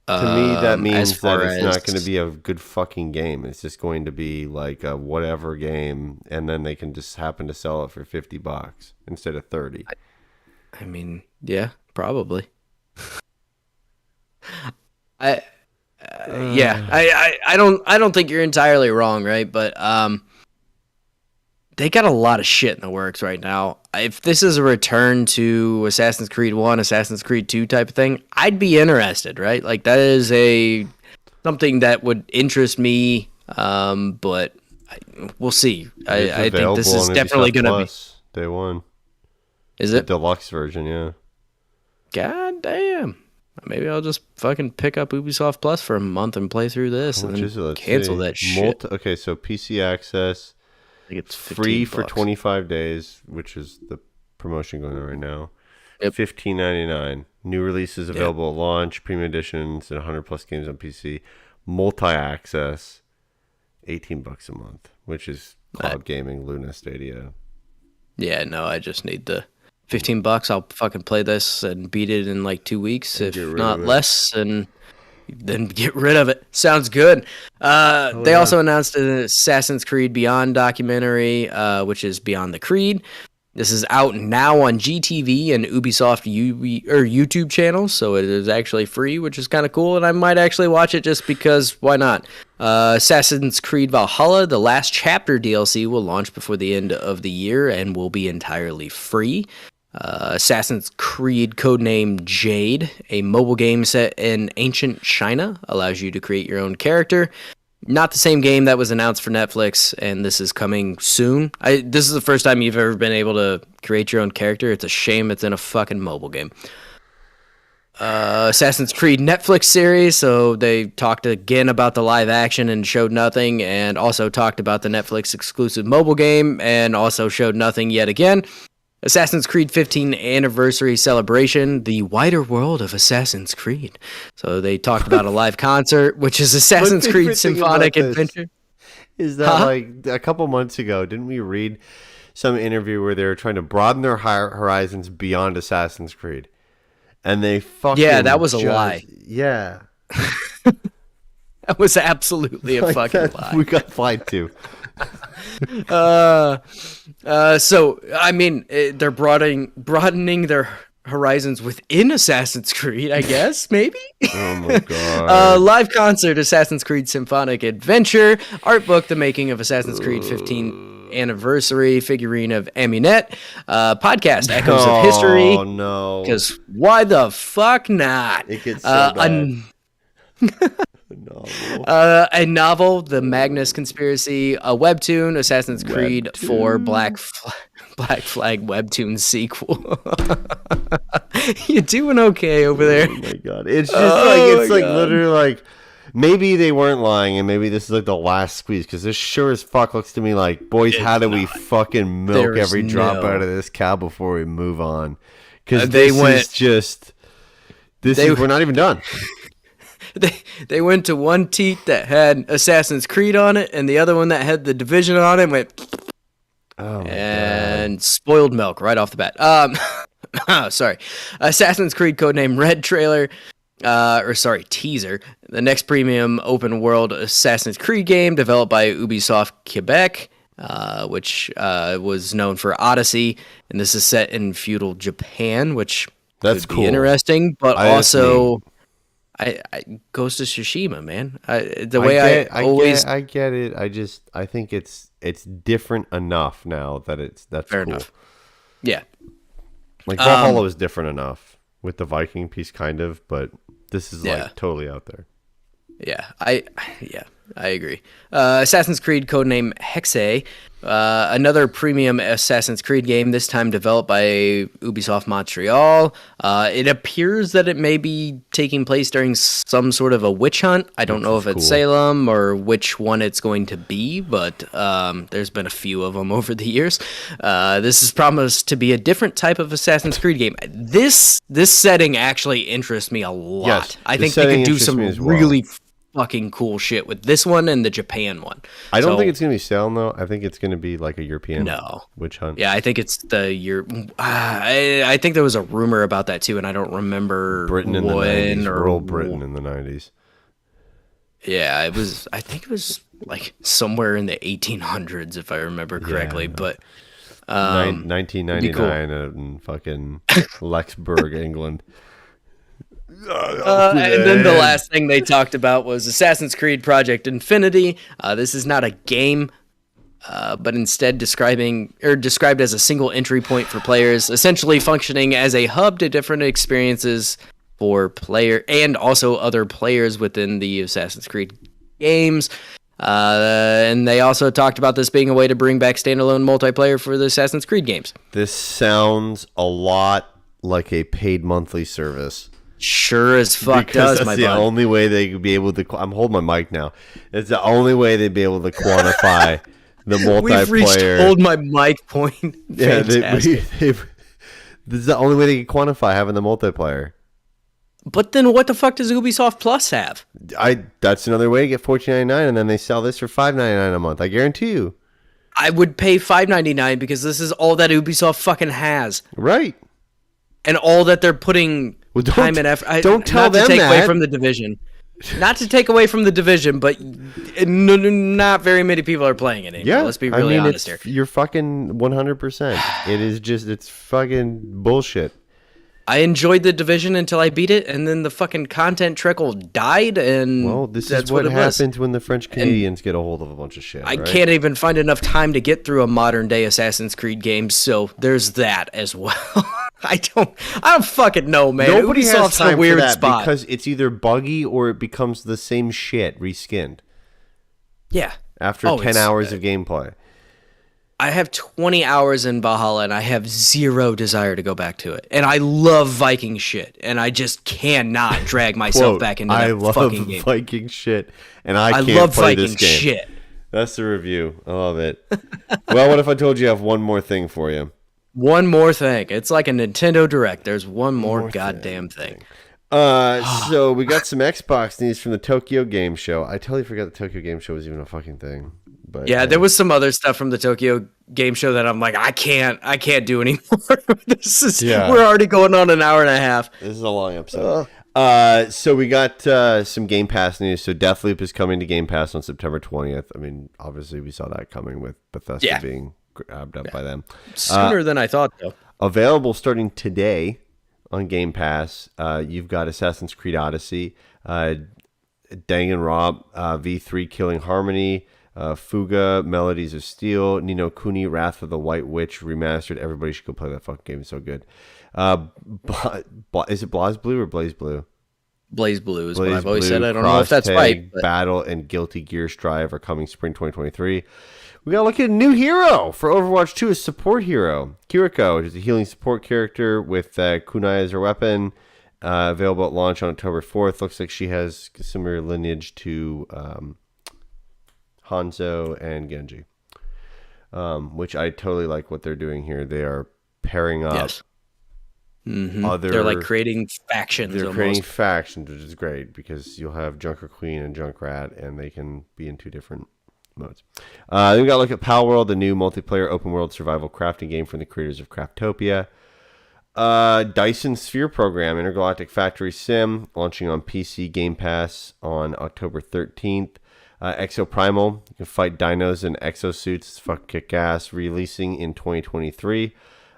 C: To me, that
D: As
C: means that
D: far
C: it's not
D: as-
C: going to be a good fucking game. It's just going to be like a whatever game, and then they can just happen to sell it for $50 instead of 30.
D: I mean, yeah, probably. I don't think you're entirely wrong, right? But they got a lot of shit in the works right now. If this is a return to Assassin's Creed 1, Assassin's Creed 2 type of thing, I'd be interested, right? Like that is something that would interest me, but we'll see. I think this is definitely going to be.
C: Day one.
D: Is
C: The
D: it?
C: deluxe version, yeah.
D: God damn. Maybe I'll just fucking pick up Ubisoft Plus for a month and play through this
C: How
D: and
C: much
D: then
C: is it? Let's
D: cancel
C: see.
D: that shit.
C: Okay, so PC access,
D: I think it's
C: free for
D: $15.
C: 25 days, which is the promotion going on right now.
D: Yep.
C: $15.99. New releases available at launch, premium editions, and 100 plus games on PC. Multi-access, $18 a month, which is cloud gaming, Luna Stadia.
D: Yeah, no, I just need the $15. I'll fucking play this and beat it in like 2 weeks, if
C: get rid
D: not
C: of it.
D: less, and then get rid of it. Sounds good. They also announced an Assassin's Creed Beyond documentary, which is Beyond the Creed. This is out now on GTV and Ubisoft YouTube channels, so it is actually free, which is kind of cool, and I might actually watch it just because why not? Assassin's Creed Valhalla, the last chapter DLC, will launch before the end of the year and will be entirely free. Assassin's Creed codename Jade, a mobile game set in ancient China, allows you to create your own character. Not the same game that was announced for Netflix, and this is coming soon. This is the first time you've ever been able to create your own character. It's a shame it's in a fucking mobile game. Assassin's Creed Netflix series, so they talked again about the live action and showed nothing, and also talked about the Netflix exclusive mobile game, and also showed nothing yet again. Assassin's Creed 15 anniversary celebration, the wider world of Assassin's Creed. So they talked about a live concert, which is Assassin's
C: My
D: Creed
C: favorite thing
D: Symphonic
C: about this
D: Adventure.
C: Is that like a couple months ago, didn't we read some interview where they were trying to broaden their horizons beyond Assassin's Creed? And they fucking...
D: Yeah, that was a lie.
C: Yeah.
D: That was absolutely a
C: Like
D: fucking
C: that,
D: lie.
C: we got lied to.
D: So I mean, they're broadening their horizons within Assassin's Creed, I guess, maybe.
C: Oh my god.
D: Live concert, Assassin's Creed Symphonic Adventure, art book, The Making of Assassin's Creed 15th Anniversary, figurine of Amunet, podcast, Echoes of History.
C: Oh no.
D: Because why the fuck not?
C: It gets so bad.
D: A novel, The Magnus Conspiracy, a webtoon, Assassin's Creed 4 Black Flag webtoon sequel. You doing okay over there?
C: Oh my god. It's just literally like maybe they weren't lying and maybe this is like the last squeeze because this sure as fuck looks to me like, boys, how do we fucking milk every drop out of this cow before we move on? Because we're not even done.
D: They went to one teat that had Assassin's Creed on it and the other one that had The Division on it and went and spoiled milk right off the bat. Sorry. Assassin's Creed Codename Red trailer. Teaser. The next premium open world Assassin's Creed game developed by Ubisoft Quebec, which was known for Odyssey, and this is set in feudal Japan, which
C: that's
D: could
C: cool.
D: be interesting, but also I Ghost of Tsushima, man. I
C: get it. I think it's different enough now that that's
D: fair
C: cool.
D: enough. Yeah.
C: Like Valhalla was different enough with the Viking piece, kind of, but this is like totally out there.
D: Yeah, I agree. Assassin's Creed Codename Hexe, another premium Assassin's Creed game, this time developed by Ubisoft Montreal. It appears that it may be taking place during some sort of a witch hunt. I don't know if it's Salem or which one it's going to be, but there's been a few of them over the years. This is promised to be a different type of Assassin's Creed game. This setting actually interests me a lot. Yes, I think they could do some really fucking cool shit with this one and the Japan one.
C: I don't think it's going to be Salem, though. I think it's going to be like a European witch hunt.
D: Yeah, I think it's I think there was a rumor about that, too, and I don't remember
C: Britain in the 90s. Rural Britain in the 90s.
D: Yeah, I think it was like somewhere in the 1800s, if I remember correctly, but...
C: 1999 cool. In fucking Lexburg, England.
D: And then the last thing they talked about was Assassin's Creed Project Infinity. This is not a game, but instead described as a single entry point for players, essentially functioning as a hub to different experiences for player and also other players within the Assassin's Creed games. And they also talked about this being a way to bring back standalone multiplayer for the Assassin's Creed games.
C: This sounds a lot like a paid monthly service.
D: Sure as fuck does, my bud.
C: That's the only way they could be able to... I'm holding my mic now. It's the only way they'd be able to quantify the multiplayer.
D: We've reached hold my mic point.
C: Yeah, this is the only way they can quantify having the multiplayer.
D: But then what the fuck does Ubisoft Plus have?
C: That's another way to get $14.99, and then they sell this for $5.99 a month. I guarantee you.
D: I would pay $5.99 because this is all that Ubisoft fucking has.
C: Right.
D: And all that they're putting time and effort.
C: Don't tell them that.
D: Not to take away from the Division. Not to take away from the Division, but not very many people are playing it anymore. Yeah, let's be really honest here.
C: You're fucking 100%. It is just, it's fucking bullshit.
D: I enjoyed the Division until I beat it, and then the fucking content trickle died, and
C: this is what happens when the French Canadians get a hold of a bunch of shit.
D: I can't even find enough time to get through a modern-day Assassin's Creed game, so there's that as well. I don't fucking know, man.
C: Nobody
D: Ubisoft's
C: has time
D: a weird
C: for that
D: spot
C: because it's either buggy or it becomes the same shit reskinned.
D: Yeah.
C: After 10 hours of gameplay.
D: I have 20 hours in Valhalla, and I have zero desire to go back to it. And I love Viking shit, and I just cannot drag myself back into that fucking game.
C: I love Viking shit, and I can't play
D: Viking
C: this game.
D: Shit.
C: That's the review. I love it. Well, what if I told you I have one more thing for you?
D: One more thing. It's like a Nintendo Direct. There's one more goddamn thing.
C: So we got some Xbox news from the Tokyo Game Show. I totally forgot the Tokyo Game Show was even a fucking thing. But
D: yeah, there was some other stuff from the Tokyo Game Show that I'm like, I can't do anymore. We're already going on an hour and a half.
C: This is a long episode. So we got some Game Pass news. So Deathloop is coming to Game Pass on September 20th. I mean, obviously we saw that coming with Bethesda being grabbed up by them.
D: Sooner than I thought, though.
C: Available starting today on Game Pass. You've got Assassin's Creed Odyssey, Danganronpa, V3 Killing Harmony, Fuga, Melodies of Steel, Ni no Kuni, Wrath of the White Witch remastered. Everybody should go play that fucking game. It's so good. Is it Blaze Blue or Blaze Blue?
D: Blaze Blue is
C: Blaze
D: what I've always
C: Blue,
D: said. I don't know if that's
C: Cross
D: right.
C: Tag,
D: But...
C: Battle, and Guilty Gear Strive are coming spring 2023. We gotta look at a new hero for Overwatch 2, a support hero. Kiriko, which is a healing support character with kunai as her weapon. Available at launch on October 4th. Looks like she has similar lineage to Hanzo and Genji. Which I totally like what they're doing here. They are pairing up.
D: Yes. They're like creating factions.
C: They're
D: almost.
C: creating factions, which is great because you'll have Junker Queen and Junkrat, and they can be in two different modes. Then we got to look at Pal World, the new multiplayer open world survival crafting game from the creators of Craftopia. Dyson Sphere Program, Intergalactic Factory Sim, launching on PC Game Pass on October 13th. Exo Primal, you can fight dinos in exosuits. It's fucking kick-ass, releasing in 2023.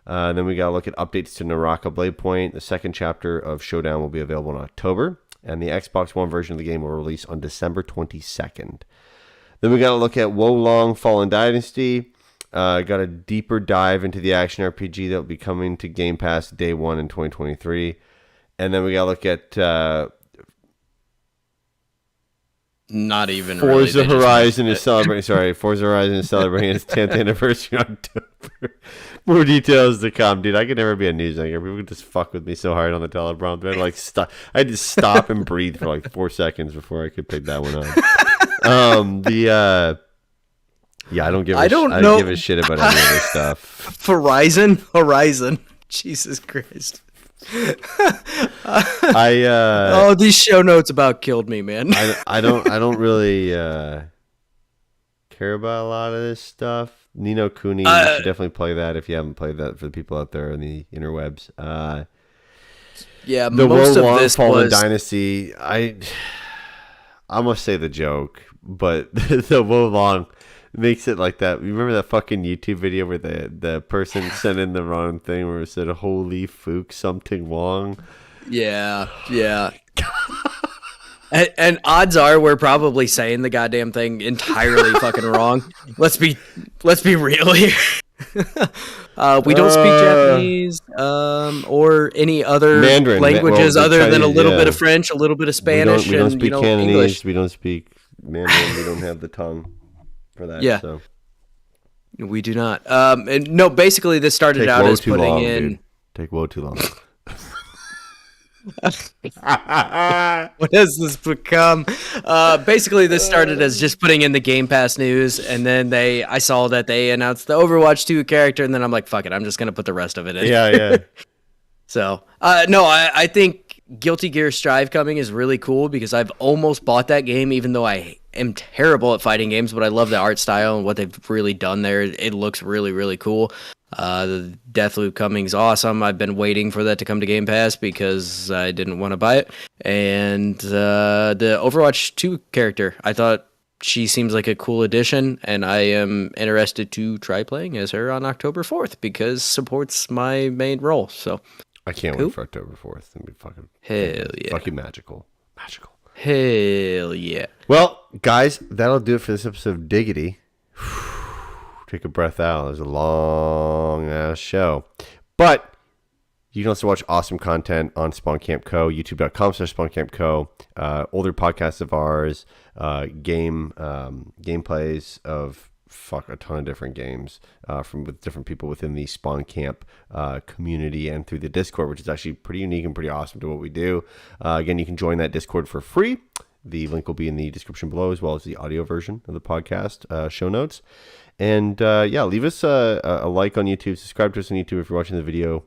C: Then we got to look at updates to Naraka Blade Point. The second chapter of Showdown will be available in October, and the Xbox One version of the game will release on December 22nd. Then we got to look at Wolong Fallen Dynasty. Got a deeper dive into the action RPG that will be coming to Game Pass day one in 2023. And then we got to look at
D: not even
C: Forza
D: really.
C: Horizon is celebrating. Sorry, Forza Horizon is celebrating its 10th anniversary in October. More details to come, dude. I could never be a news anchor. People could just fuck with me so hard on the teleprompter. I had to stop and breathe for like 4 seconds before I could pick that one up. I don't give a shit about any of this stuff.
D: Horizon. Jesus Christ. These show notes about killed me, man.
C: I don't really care about a lot of this stuff. Ni no Kuni, you should definitely play that if you haven't played that, for the people out there in the interwebs. The
D: most of this
C: Fallen
D: was
C: Dynasty. I must say the joke, but the Wolong makes it like that. You remember that fucking YouTube video where the person sent in the wrong thing where it said "Holy Fook something Wong"?
D: Yeah. And odds are we're probably saying the goddamn thing entirely fucking wrong. Let's be real here. We don't speak Japanese or any other
C: Mandarin,
D: languages other
C: Chinese,
D: than a little bit of French, a little bit of Spanish,
C: we don't speak Cantonese.
D: English.
C: We don't speak Mandarin. We don't have the tongue for that.
D: Yeah.
C: So.
D: We do not. And no, basically this started out as putting in.
C: Dude. Take woe too long.
D: What has this become? Basically, this started as just putting in the Game Pass news, and then I saw that they announced the Overwatch 2 character, and then I'm like, fuck it, I'm just gonna put the rest of it in.
C: Yeah.
D: So, I think Guilty Gear Strive coming is really cool because I've almost bought that game, even though I am terrible at fighting games, but I love the art style and what they've really done there. It looks really, really cool. The Deathloop coming is awesome. I've been waiting for that to come to Game Pass because I didn't want to buy it. And the Overwatch 2 character, I thought she seems like a cool addition, and I am interested to try playing as her on October 4th because supports my main role. So
C: I can't wait for October 4th. It'll be fucking
D: yeah,
C: fucking magical.
D: Hell yeah.
C: Well, guys, that'll do it for this episode of Diggity. Take a breath out. It was a long ass show. But you can also watch awesome content on Spawn Camp Co., youtube.com/SpawnCampCo. Older podcasts of ours, gameplays of a ton of different games with different people within the Spawn Camp community and through the Discord, which is actually pretty unique and pretty awesome to what we do. Again, you can join that Discord for free. The link will be in the description below, as well as the audio version of the podcast show notes. And leave us a like on YouTube. Subscribe to us on YouTube if you're watching the video.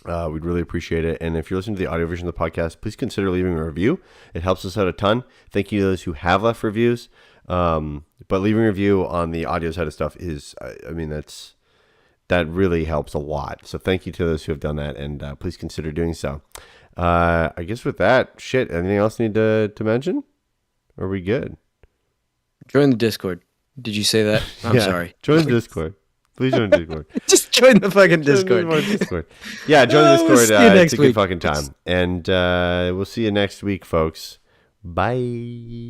C: We'd really appreciate it. And if you're listening to the audio version of the podcast, please consider leaving a review. It helps us out a ton. Thank you to those who have left reviews. But leaving a review on the audio side of stuff is, that really helps a lot. So thank you to those who have done that, and please consider doing so. I guess with that, shit, anything else need to mention? Are we good?
D: Join the Discord. Did you say that? I'm sorry.
C: Join the Discord. Please join the Discord.
D: Just join the fucking Discord.
C: Yeah, join the Discord.
D: We'll see you next
C: it's a good
D: week.
C: fucking time. And we'll see you next week, folks. Bye.